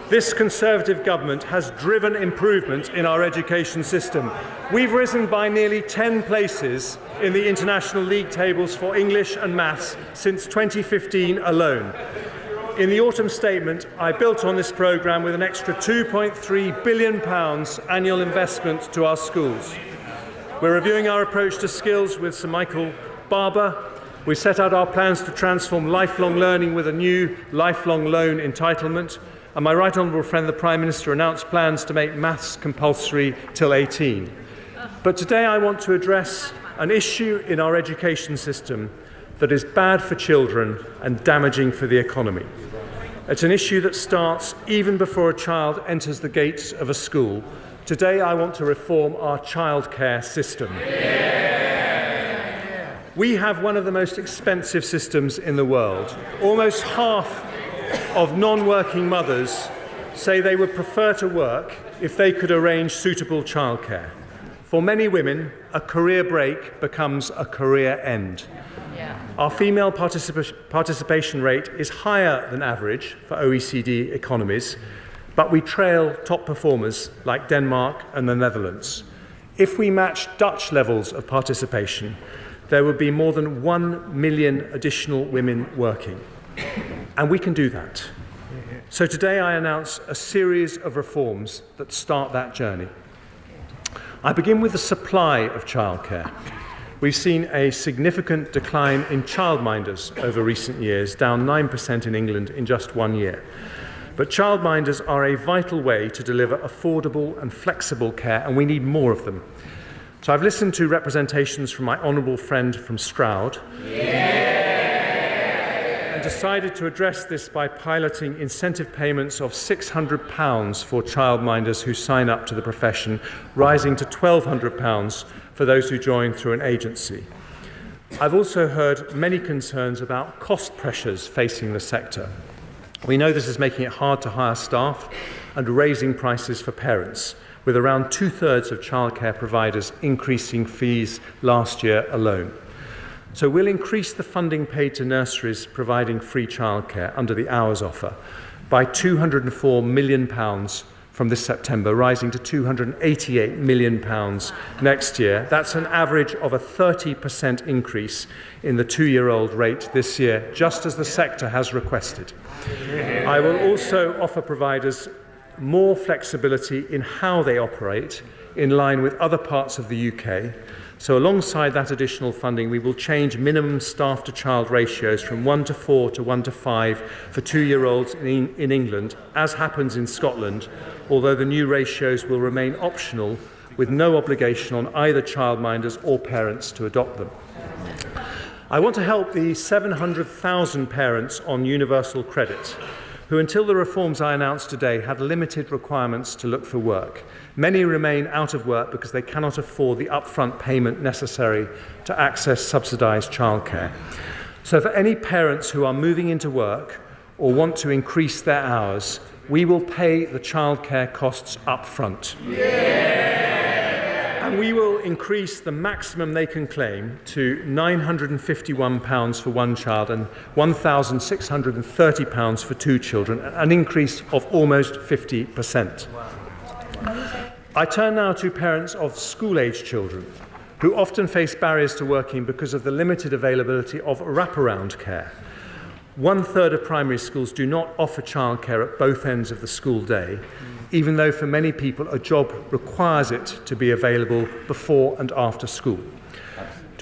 this Conservative government has driven improvement in our education system. We've risen by nearly 10 places in the international league tables for English and maths since 2015 alone. In the autumn statement, I built on this programme with an extra £2.3 billion annual investment to our schools. We're reviewing our approach to skills with Sir Michael Barber. We set out our plans to transform lifelong learning with a new lifelong loan entitlement. And my right honourable friend, the Prime Minister, announced plans to make maths compulsory till 18. But today I want to address an issue in our education system that is bad for children and damaging for the economy. It's an issue that starts even before a child enters the gates of a school. Today I want to reform our childcare system. We have one of the most expensive systems in the world. Almost half of non-working mothers say they would prefer to work if they could arrange suitable childcare. For many women, a career break becomes a career end. Our female participation rate is higher than average for OECD economies, but we trail top performers like Denmark and the Netherlands. If we match Dutch levels of participation, there would be more than 1 million additional women working. And we can do that. So today I announce a series of reforms that start that journey. I begin with the supply of childcare. We've seen a significant decline in childminders over recent years, down 9% in England in just 1 year. But childminders are a vital way to deliver affordable and flexible care, and we need more of them. So I've listened to representations from my honourable friend from Stroud. Decided to address this by piloting incentive payments of £600 for childminders who sign up to the profession, rising to £1,200 for those who join through an agency. I've also heard many concerns about cost pressures facing the sector. We know this is making it hard to hire staff and raising prices for parents, with around 2/3 of childcare providers increasing fees last year alone. So we'll increase the funding paid to nurseries providing free childcare under the Hours offer by £204 million from this September, rising to £288 million next year. That's an average of a 30% increase in the 2-year-old rate this year, just as the sector has requested. I will also offer providers more flexibility in how they operate in line with other parts of the UK. So alongside that additional funding, we will change minimum staff-to-child ratios from 1:4 to 1:5 for 2-year-olds in England, as happens in Scotland, although the new ratios will remain optional with no obligation on either childminders or parents to adopt them. I want to help the 700,000 parents on universal credit who, until the reforms I announced today, had limited requirements to look for work. Many remain out of work because they cannot afford the upfront payment necessary to access subsidised childcare. So for any parents who are moving into work or want to increase their hours, we will pay the childcare costs up front. And we will increase the maximum they can claim to £951 for one child and £1,630 for 2 children, an increase of almost 50%. I turn now to parents of school-age children who often face barriers to working because of the limited availability of wraparound care. 1/3 of primary schools do not offer childcare at both ends of the school day, even though for many people a job requires it to be available before and after school.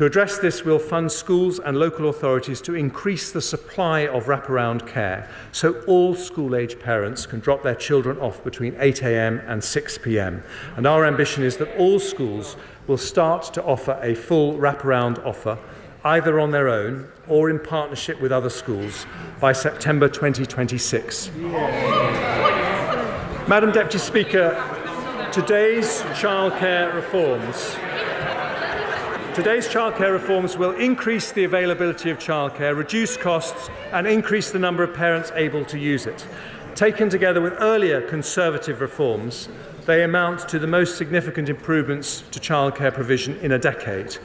To address this, we'll fund schools and local authorities to increase the supply of wraparound care so all school-age parents can drop their children off between 8 a.m. and 6 p.m. And our ambition is that all schools will start to offer a full wraparound offer, either on their own or in partnership with other schools, by September 2026. Madam Deputy Speaker, today's childcare reforms will increase the availability of childcare, reduce costs and increase the number of parents able to use it. Taken together with earlier Conservative reforms, they amount to the most significant improvements to childcare provision in a decade.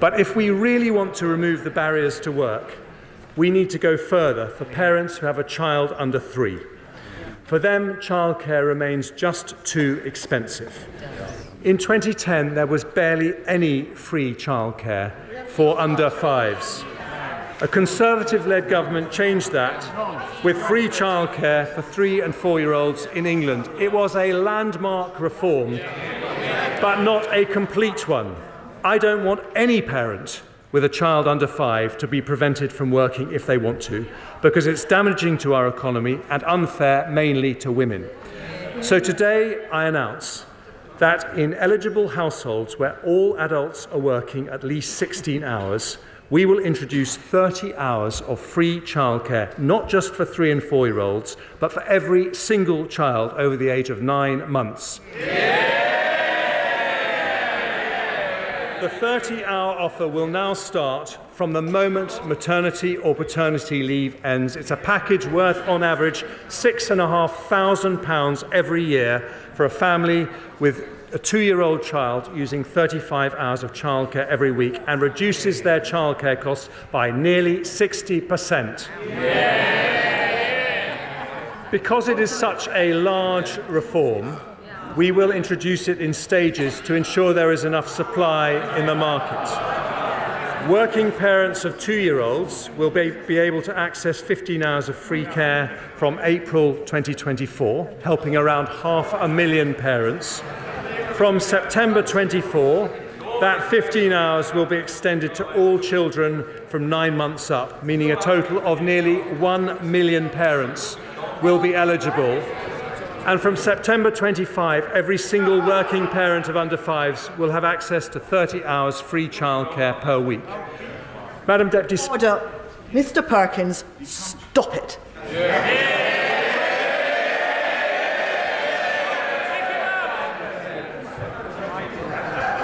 But if we really want to remove the barriers to work, we need to go further for parents who have a child under 3. For them, childcare remains just too expensive. In 2010, there was barely any free childcare for under 5s. A Conservative-led government changed that with free childcare for 3- and 4-year-olds in England. It was a landmark reform, but not a complete one. I don't want any parent with a child under 5 to be prevented from working if they want to, because it's damaging to our economy and unfair mainly to women. So today I announce that in eligible households where all adults are working at least 16 hours, we will introduce 30 hours of free childcare, not just for 3- and 4-year-olds, but for every single child over the age of 9 months. The 30-hour offer will now start from the moment maternity or paternity leave ends. It's a package worth, on average, £6,500 every year for a family with a 2-year-old child using 35 hours of childcare every week, and reduces their childcare costs by nearly 60%. Because it is such a large reform, we will introduce it in stages to ensure there is enough supply in the market. Working parents of 2-year-olds will be able to access 15 hours of free care from April 2024, helping around 500,000 parents. From September 24, that 15 hours will be extended to all children from 9 months up, meaning a total of nearly 1 million parents will be eligible. And from September 25, every single working parent of under 5s will have access to 30 hours free childcare per week. Madam Deputy Speaker. Mr. Perkins, stop it.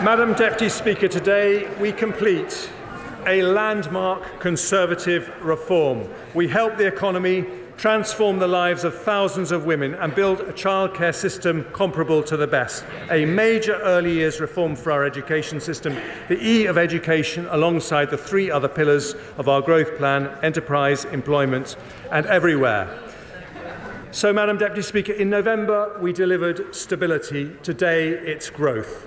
Madam Deputy Speaker, today we complete a landmark Conservative reform. We help the economy, transform the lives of thousands of women and build a childcare system comparable to the best. A major early years reform for our education system, the E of education alongside the 3 other pillars of our growth plan: enterprise, employment and everywhere. So, Madam Deputy Speaker, in November we delivered stability. Today it's growth.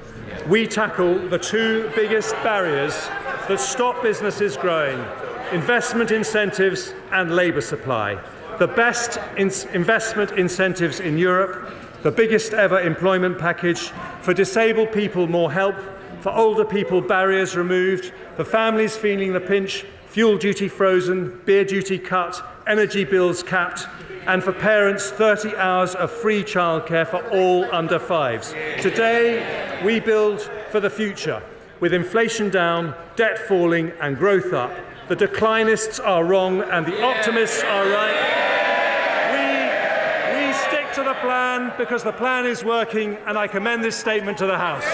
We tackle the 2 biggest barriers that stop businesses growing: investment incentives and labour supply. The best investment incentives in Europe, the biggest ever employment package, for disabled people more help, for older people barriers removed, for families feeling the pinch, fuel duty frozen, beer duty cut, energy bills capped, and for parents 30 hours of free childcare for all under 5s. Today we build for the future, with inflation down, debt falling and growth up. The declinists are wrong and the optimists are right. We stick to the plan because the plan is working, and I commend this statement to the House.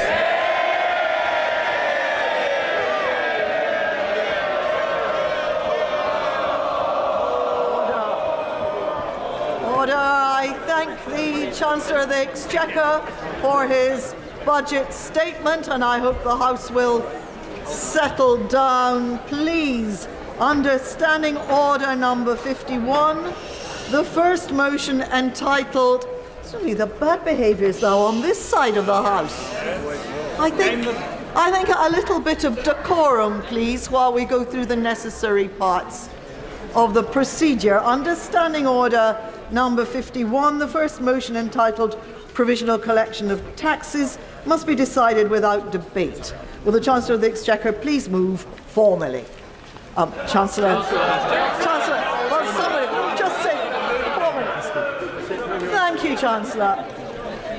Order. I thank the Chancellor of the Exchequer for his budget statement, and I hope the House will settle down, please. Under Standing Order number 51, the first motion entitled, certainly the bad behaviours now on this side of the House. I think a little bit of decorum, please, while we go through the necessary parts of the procedure. Under Standing Order number 51, the first motion entitled provisional collection of taxes must be decided without debate. Will the Chancellor of the Exchequer please move formally? Chancellor, will somebody just say formally? Thank you, Chancellor.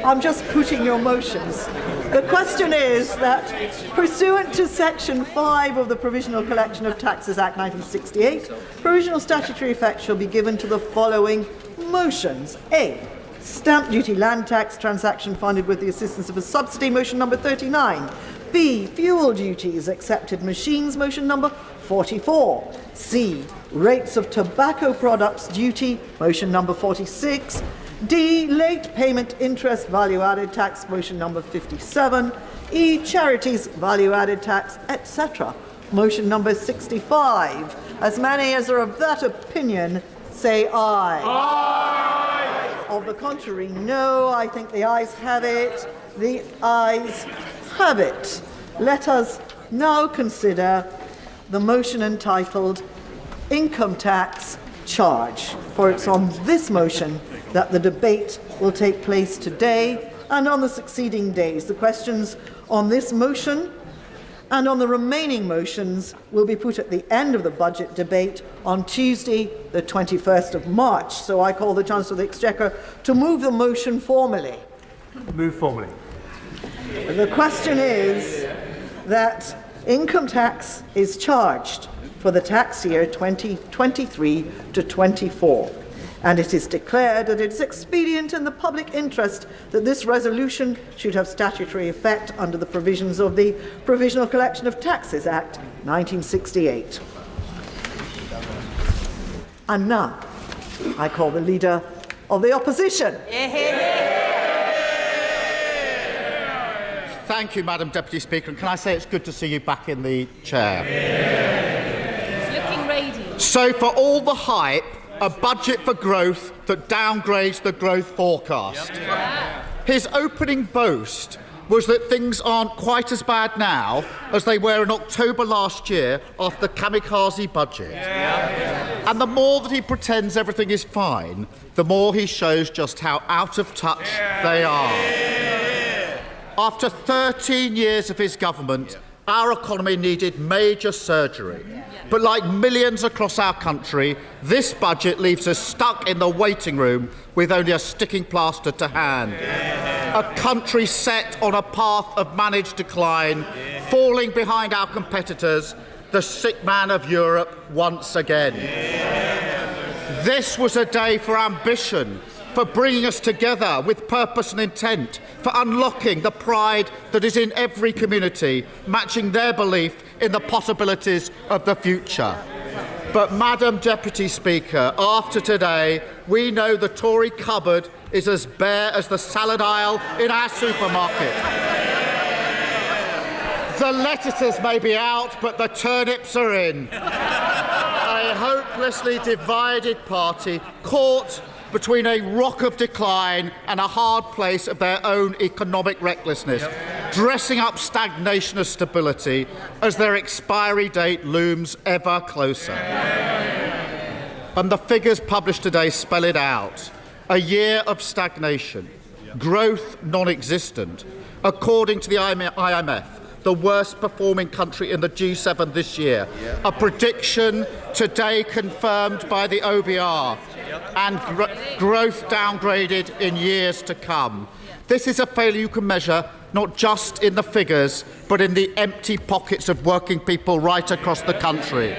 I'm just putting your motions. The question is that, pursuant to Section 5 of the Provisional Collection of Taxes Act 1968, provisional statutory effect shall be given to the following motions. A. Stamp duty land tax transaction funded with the assistance of a subsidy, motion number 39. B. Fuel duties accepted machines, motion number 44. C. Rates of tobacco products duty, motion number 46. D. Late payment interest value added tax, motion number 57. E. Charities value added tax, etc. Motion number 65. As many as are of that opinion, say aye. Aye. Of the contrary, no. I think the ayes have it. The ayes have it. Let us now consider the motion entitled Income Tax Charge, for it's on this motion that the debate will take place today and on the succeeding days. The questions on this motion and on the remaining motions will be put at the end of the budget debate on Tuesday, the 21st of March. So I call the Chancellor of the Exchequer to move the motion formally. Move formally. The question is that income tax is charged for the tax year 2023 to 24. And it is declared that it is expedient in the public interest that this resolution should have statutory effect under the provisions of the Provisional Collection of Taxes Act 1968. And now, I call the Leader of the Opposition. Thank you, Madam Deputy Speaker. And can I say it's good to see you back in the chair? It's looking radiant. So, for all the hype, a budget for growth that downgrades the growth forecast. His opening boast was that things aren't quite as bad now as they were in October last year after the kamikaze budget. And the more that he pretends everything is fine, the more he shows just how out of touch they are. After 13 years of his government, our economy needed major surgery. But like millions across our country, this budget leaves us stuck in the waiting room with only a sticking plaster to hand. A country set on a path of managed decline, falling behind our competitors, the sick man of Europe once again. This was a day for ambition, for bringing us together with purpose and intent, for unlocking the pride that is in every community, matching their belief in the possibilities of the future. But, Madam Deputy Speaker, after today, we know the Tory cupboard is as bare as the salad aisle in our supermarket. The lettuces may be out, but the turnips are in. A hopelessly divided party caught between a rock of decline and a hard place of their own economic recklessness, dressing up stagnation as stability as their expiry date looms ever closer. And the figures published today spell it out. A year of stagnation, growth non-existent. According to the IMF, the worst performing country in the G7 this year. A prediction today confirmed by the OBR, and growth downgraded in years to come. This is a failure you can measure not just in the figures, but in the empty pockets of working people right across the country.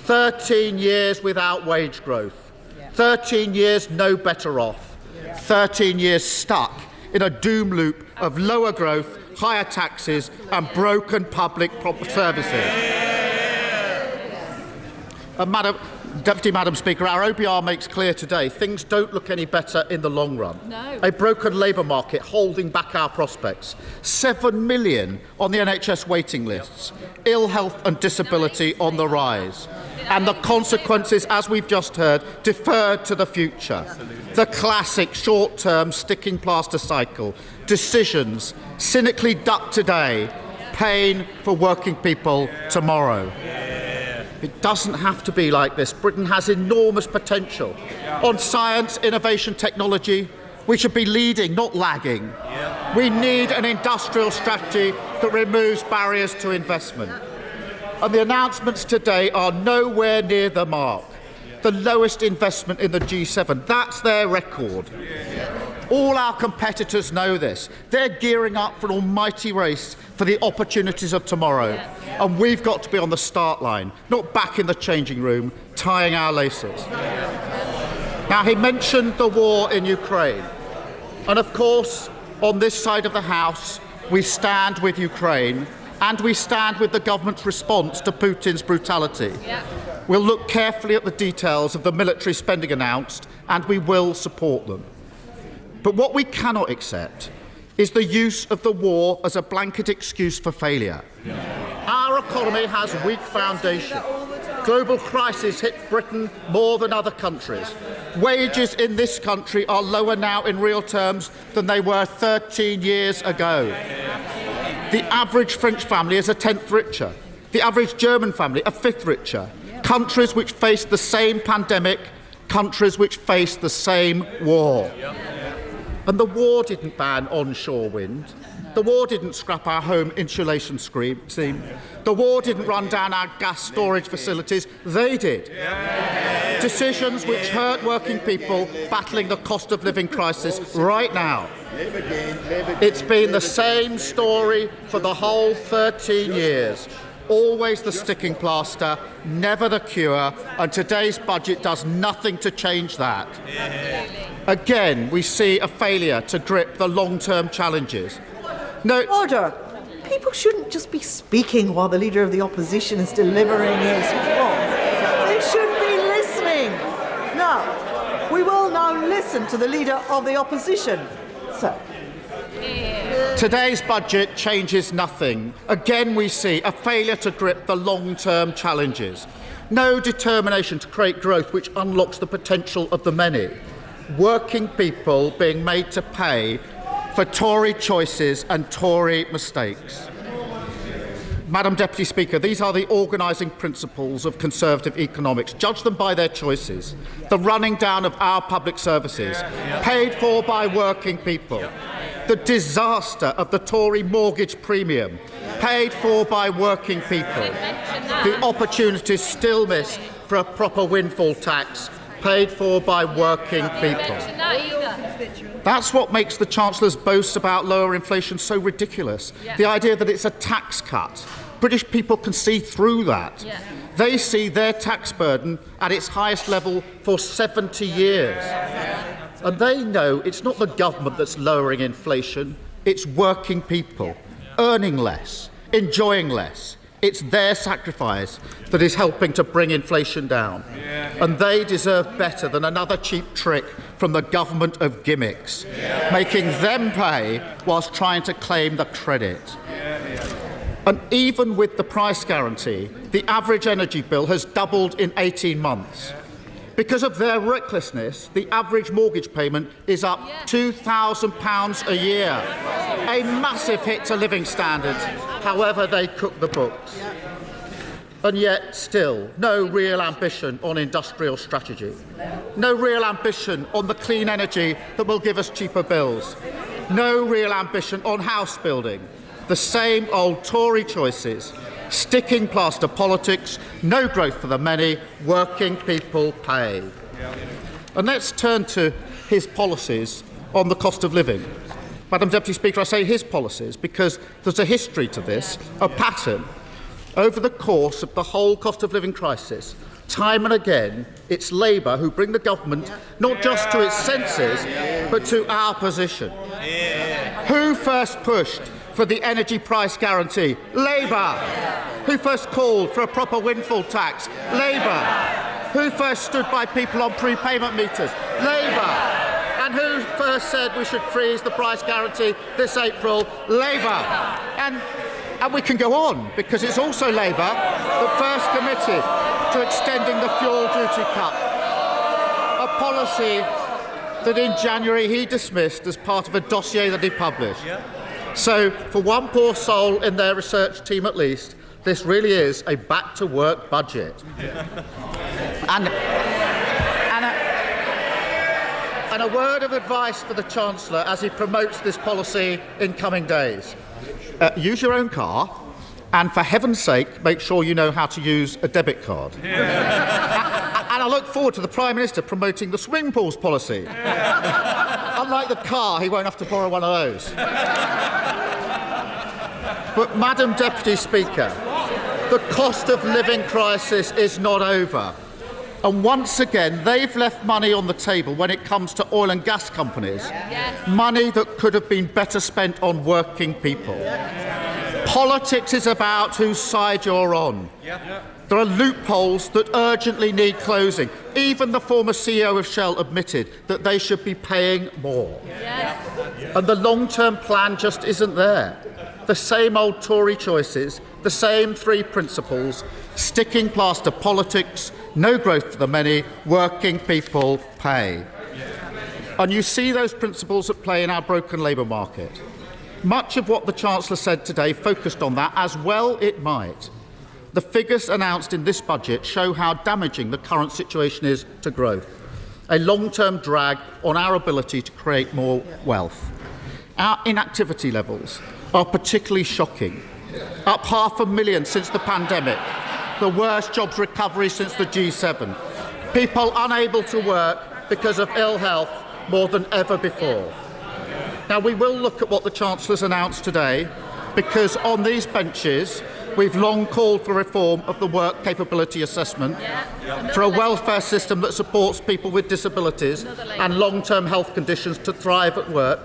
13 years without wage growth. 13 years no better off. 13 years stuck in a doom loop of lower growth, higher taxes and broken public services. Madam Speaker, our OBR makes clear today things don't look any better in the long run. No. A broken labour market holding back our prospects. 7 million on the NHS waiting lists. Ill health and disability on the rise. And the consequences, as we've just heard, deferred to the future. The classic short-term sticking plaster cycle. Decisions cynically ducked today, pain for working people tomorrow. It doesn't have to be like this. Britain has enormous potential on science, innovation, technology, We should be leading, not lagging. We need an industrial strategy that removes barriers to investment. And the announcements today are nowhere near the mark. The lowest investment in the G7. That's their record. All our competitors know this. They're gearing up for an almighty race for the opportunities of tomorrow. And we've got to be on the start line, not back in the changing room, tying our laces. Now, he mentioned the war in Ukraine. And of course, on this side of the House, we stand with Ukraine and we stand with the government's response to Putin's brutality. We'll look carefully at the details of the military spending announced and we will support them. But what we cannot accept is the use of the war as a blanket excuse for failure. Our economy has weak foundation. Global crisis hit Britain more than other countries. Wages in this country are lower now in real terms than they were 13 years ago. The average French family is a tenth richer. The average German family a fifth richer. Countries which face the same pandemic, countries which face the same war. And the war didn't ban onshore wind. The war didn't scrap our home insulation scheme. The war didn't run down our gas storage facilities. They did. Decisions which hurt working people battling the cost of living crisis right now. It's been the same story for the whole 13 years. Always the sticking plaster, never the cure, and today's budget does nothing to change that. Again, we see a failure to grip the long-term challenges. Order. People shouldn't just be speaking while the Leader of the Opposition is delivering his response. They should be listening. Now, we will now listen to the Leader of the Opposition. Sir. Today's budget changes nothing. Again, we see a failure to grip the long-term challenges. No determination to create growth which unlocks the potential of the many. Working people being made to pay for Tory choices and Tory mistakes. Madam Deputy Speaker, these are the organising principles of Conservative economics. Judge them by their choices. The running down of our public services, paid for by working people. The disaster of the Tory mortgage premium, paid for by working people. The opportunities still missed for a proper windfall tax, paid for by working people. That's what makes the Chancellor's boast about lower inflation so ridiculous. The idea that it's a tax cut. British people can see through that. They see their tax burden at its highest level for 70 years. And they know it's not the government that's lowering inflation, it's working people, earning less, enjoying less. It's their sacrifice that is helping to bring inflation down. And they deserve better than another cheap trick from the government of gimmicks, making them pay whilst trying to claim the credit. And even with the price guarantee, the average energy bill has doubled in 18 months. Because of their recklessness, the average mortgage payment is up £2,000 a year. A massive hit to living standards, however they cook the books. And yet, still, no real ambition on industrial strategy. No real ambition on the clean energy that will give us cheaper bills. No real ambition on house building. The same old Tory choices. Sticking plaster politics, no growth for the many, working people pay. And let's turn to his policies on the cost of living. Madam Deputy Speaker, I say his policies because there's a history to this, a pattern. Over the course of the whole cost of living crisis, time and again, it's Labour who bring the government not just to its senses, but to our position. Who first pushed for the energy price guarantee? Labour. Who first called for a proper windfall tax? Labour. Who first stood by people on prepayment meters? Labour. And who first said we should freeze the price guarantee this April? Labour. And we can go on, because it's also Labour that first committed to extending the fuel duty cut, a policy that in January he dismissed as part of a dossier that he published. So, for one poor soul in their research team at least, this really is a back-to-work budget. And And a word of advice for the Chancellor as he promotes this policy in coming days. Use your own car, and for heaven's sake, make sure you know how to use a debit card. And I look forward to the Prime Minister promoting the swimming pools policy. Unlike the car, he won't have to borrow one of those. But, Madam Deputy Speaker, the cost of living crisis is not over. And once again, they've left money on the table when it comes to oil and gas companies. Yes. Money that could have been better spent on working people. Politics is about whose side you're on. There are loopholes that urgently need closing. Even the former CEO of Shell admitted that they should be paying more. Yes. And the long-term plan just isn't there. The same old Tory choices, the same three principles, sticking plaster politics, no growth for the many, working people pay. And you see those principles at play in our broken labour market. Much of what the Chancellor said today focused on that, as well it might. The figures announced in this budget show how damaging the current situation is to growth, a long-term drag on our ability to create more wealth. Our inactivity levels are particularly shocking, up 500,000 since the pandemic, the worst jobs recovery since the G7, people unable to work because of ill health more than ever before. Now, we will look at what the Chancellor's announced today, because on these benches, we've long called for reform of the work capability assessment, for a welfare system that supports people with disabilities and long-term health conditions to thrive at work.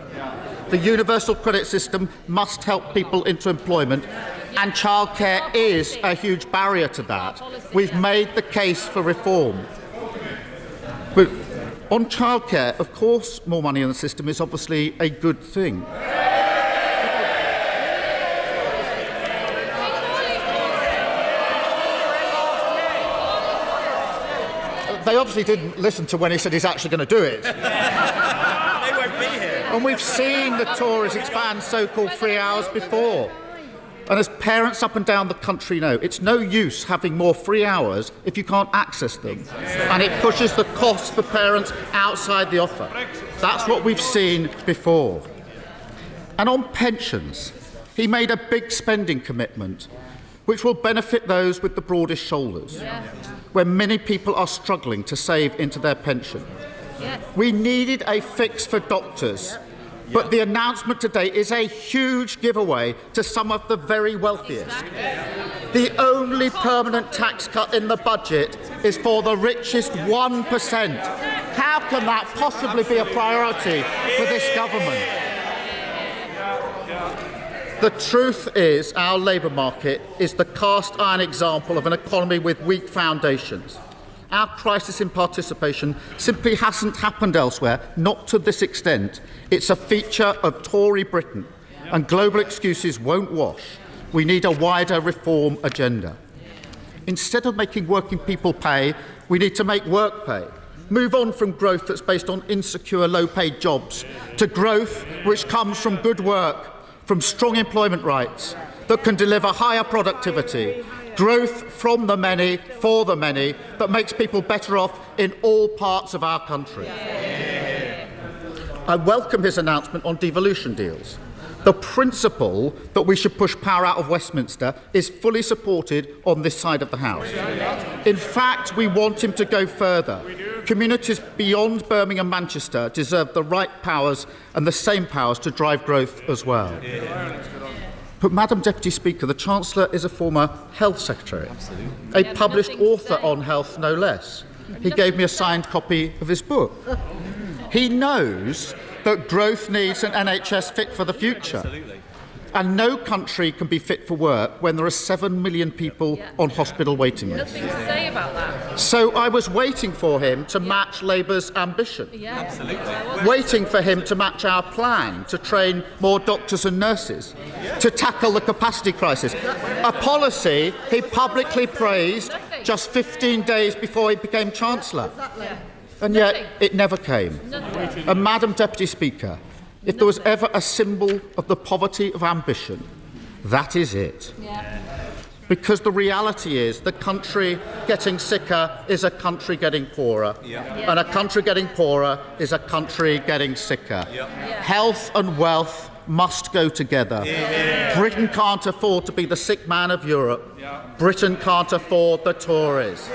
The universal credit system must help people into employment, and childcare is a huge barrier to that. We've made the case for reform. But on childcare, of course, more money in the system is obviously a good thing. They obviously didn't listen to when he said he's actually going to do it. They won't be here. And we've seen the Tories expand so-called free hours before. And as parents up and down the country know, it's no use having more free hours if you can't access them. And it pushes the cost for parents outside the offer. That's what we've seen before. And on pensions, he made a big spending commitment, which will benefit those with the broadest shoulders, where many people are struggling to save into their pension. We needed a fix for doctors, but the announcement today is a huge giveaway to some of the very wealthiest. The only permanent tax cut in the budget is for the richest 1%. How can that possibly be a priority for this government? The truth is, our labour market is the cast-iron example of an economy with weak foundations. Our crisis in participation simply hasn't happened elsewhere, not to this extent. It's a feature of Tory Britain, and global excuses won't wash. We need a wider reform agenda. Instead of making working people pay, we need to make work pay. Move on from growth that's based on insecure, low-paid jobs to growth which comes from good work, from strong employment rights that can deliver higher productivity, growth from the many, for the many, that makes people better off in all parts of our country. I welcome his announcement on devolution deals. The principle that we should push power out of Westminster is fully supported on this side of the House. In fact, we want him to go further. Communities beyond Birmingham and Manchester deserve the right powers and the same powers to drive growth as well. But, Madam Deputy Speaker, the Chancellor is a former Health Secretary, a published author on health, no less. He gave me a signed copy of his book. He knows that growth needs an NHS fit for the future. And no country can be fit for work when there are 7 million people on hospital waiting lists. Nothing to say about that. So I was waiting for him to match Labour's ambition. Waiting for him to match our plan to train more doctors and nurses, to tackle the capacity crisis. A policy he publicly praised just 15 days before he became Chancellor. And yet it never came. And, Madam Deputy Speaker, if there was ever a symbol of the poverty of ambition, that is it. Because the reality is the country getting sicker is a country getting poorer. And a country getting poorer is a country getting sicker. Health and wealth must go together. Britain can't afford to be the sick man of Europe. Britain can't afford the Tories.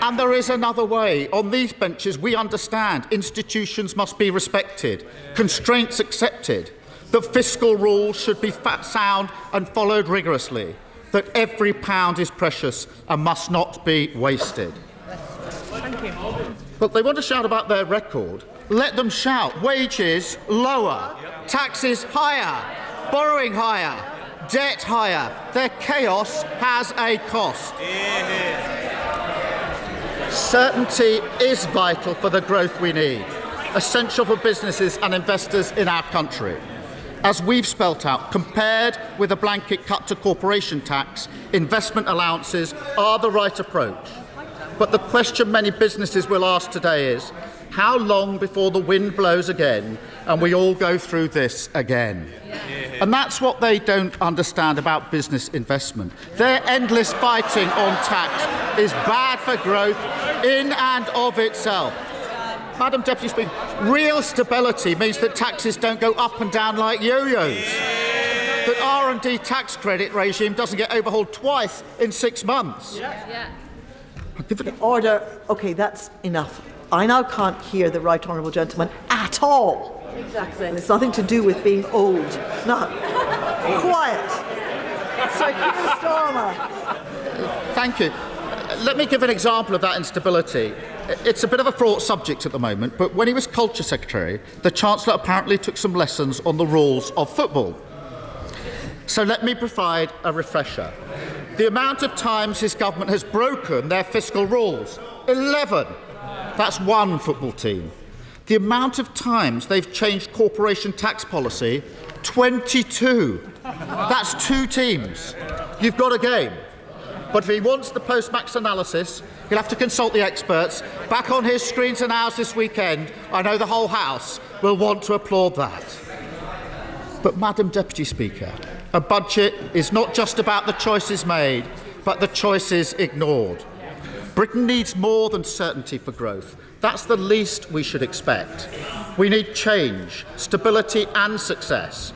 And there is another way. On these benches, we understand institutions must be respected, constraints accepted, that fiscal rules should be sound and followed rigorously, that every pound is precious and must not be wasted. Thank you. But they want to shout about their record. Let them shout. Wages lower, taxes higher, borrowing higher, debt higher. Their chaos has a cost. Certainty is vital for the growth we need, essential for businesses and investors in our country. As we've spelt out, compared with a blanket cut to corporation tax, investment allowances are the right approach. But the question many businesses will ask today is, how long before the wind blows again and we all go through this again? And that's what they don't understand about business investment. Their endless fighting on tax is bad for growth in and of itself. Madam Deputy Speaker, real stability means that taxes don't go up and down like yo-yos. That R&D tax credit regime doesn't get overhauled twice in 6 months. Order. OK, that's enough. I now can't hear the right honourable gentleman at all. Exactly. And it's nothing to do with being old. No. Quiet. Sir Keir Starmer. Thank you. Let me give an example of that instability. It's a bit of a fraught subject at the moment, but when he was Culture Secretary, the Chancellor apparently took some lessons on the rules of football. So let me provide a refresher. The amount of times his government has broken their fiscal rules, 11. That's one football team. The amount of times they've changed corporation tax policy, 22. That's 2 teams. You've got a game. But if he wants the post-max analysis, he'll have to consult the experts. Back on his screens and ours this weekend, I know the whole House will want to applaud that. But, Madam Deputy Speaker, a budget is not just about the choices made, but the choices ignored. Britain needs more than certainty for growth. That's the least we should expect. We need change, stability and success.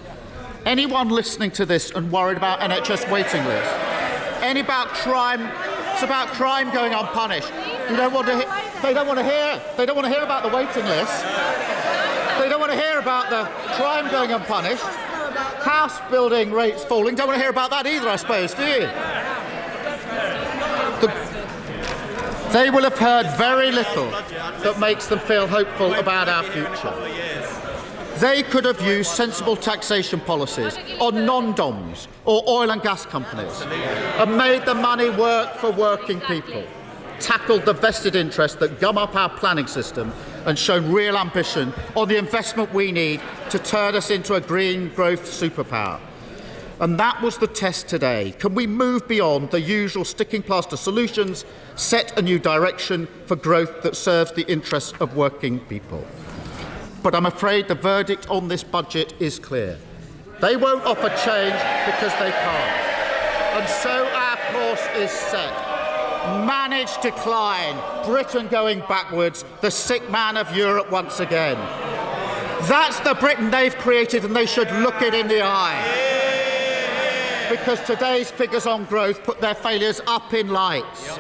Anyone listening to this and worried about NHS waiting lists, it's about crime going unpunished. They don't want to hear about the waiting list. They don't want to hear about the crime going unpunished. House building rates falling. Don't want to hear about that either, I suppose, do you? They will have heard very little that makes them feel hopeful about our future. They could have used sensible taxation policies on non-DOMs or oil and gas companies and made the money work for working people, tackled the vested interests that gum up our planning system and shown real ambition on the investment we need to turn us into a green growth superpower. And that was the test today. Can we move beyond the usual sticking plaster solutions, set a new direction for growth that serves the interests of working people? But I'm afraid the verdict on this budget is clear. They won't offer change because they can't. And so our course is set. Managed decline, Britain going backwards, the sick man of Europe once again. That's the Britain they've created, and they should look it in the eye. Because today's figures on growth put their failures up in lights.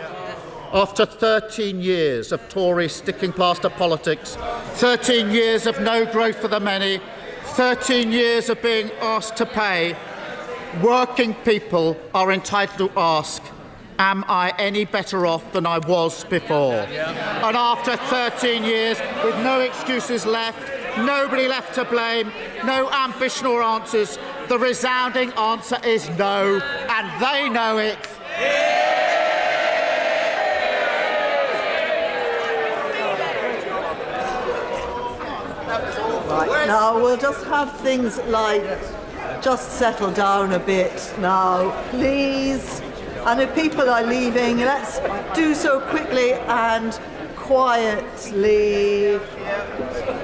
After 13 years of Tory sticking plaster politics, 13 years of no growth for the many, 13 years of being asked to pay, working people are entitled to ask, am I any better off than I was before? And after 13 years, with no excuses left, nobody left to blame, no ambition or answers, the resounding answer is no, and they know it. Right, now we'll just have things like just settle down a bit now, please. And if people are leaving, let's do so quickly and quietly,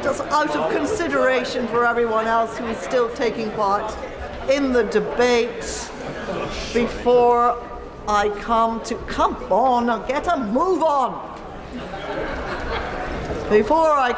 just out of consideration for everyone else who is still taking part in the debate. before I come to... Come on, get a move on. Before I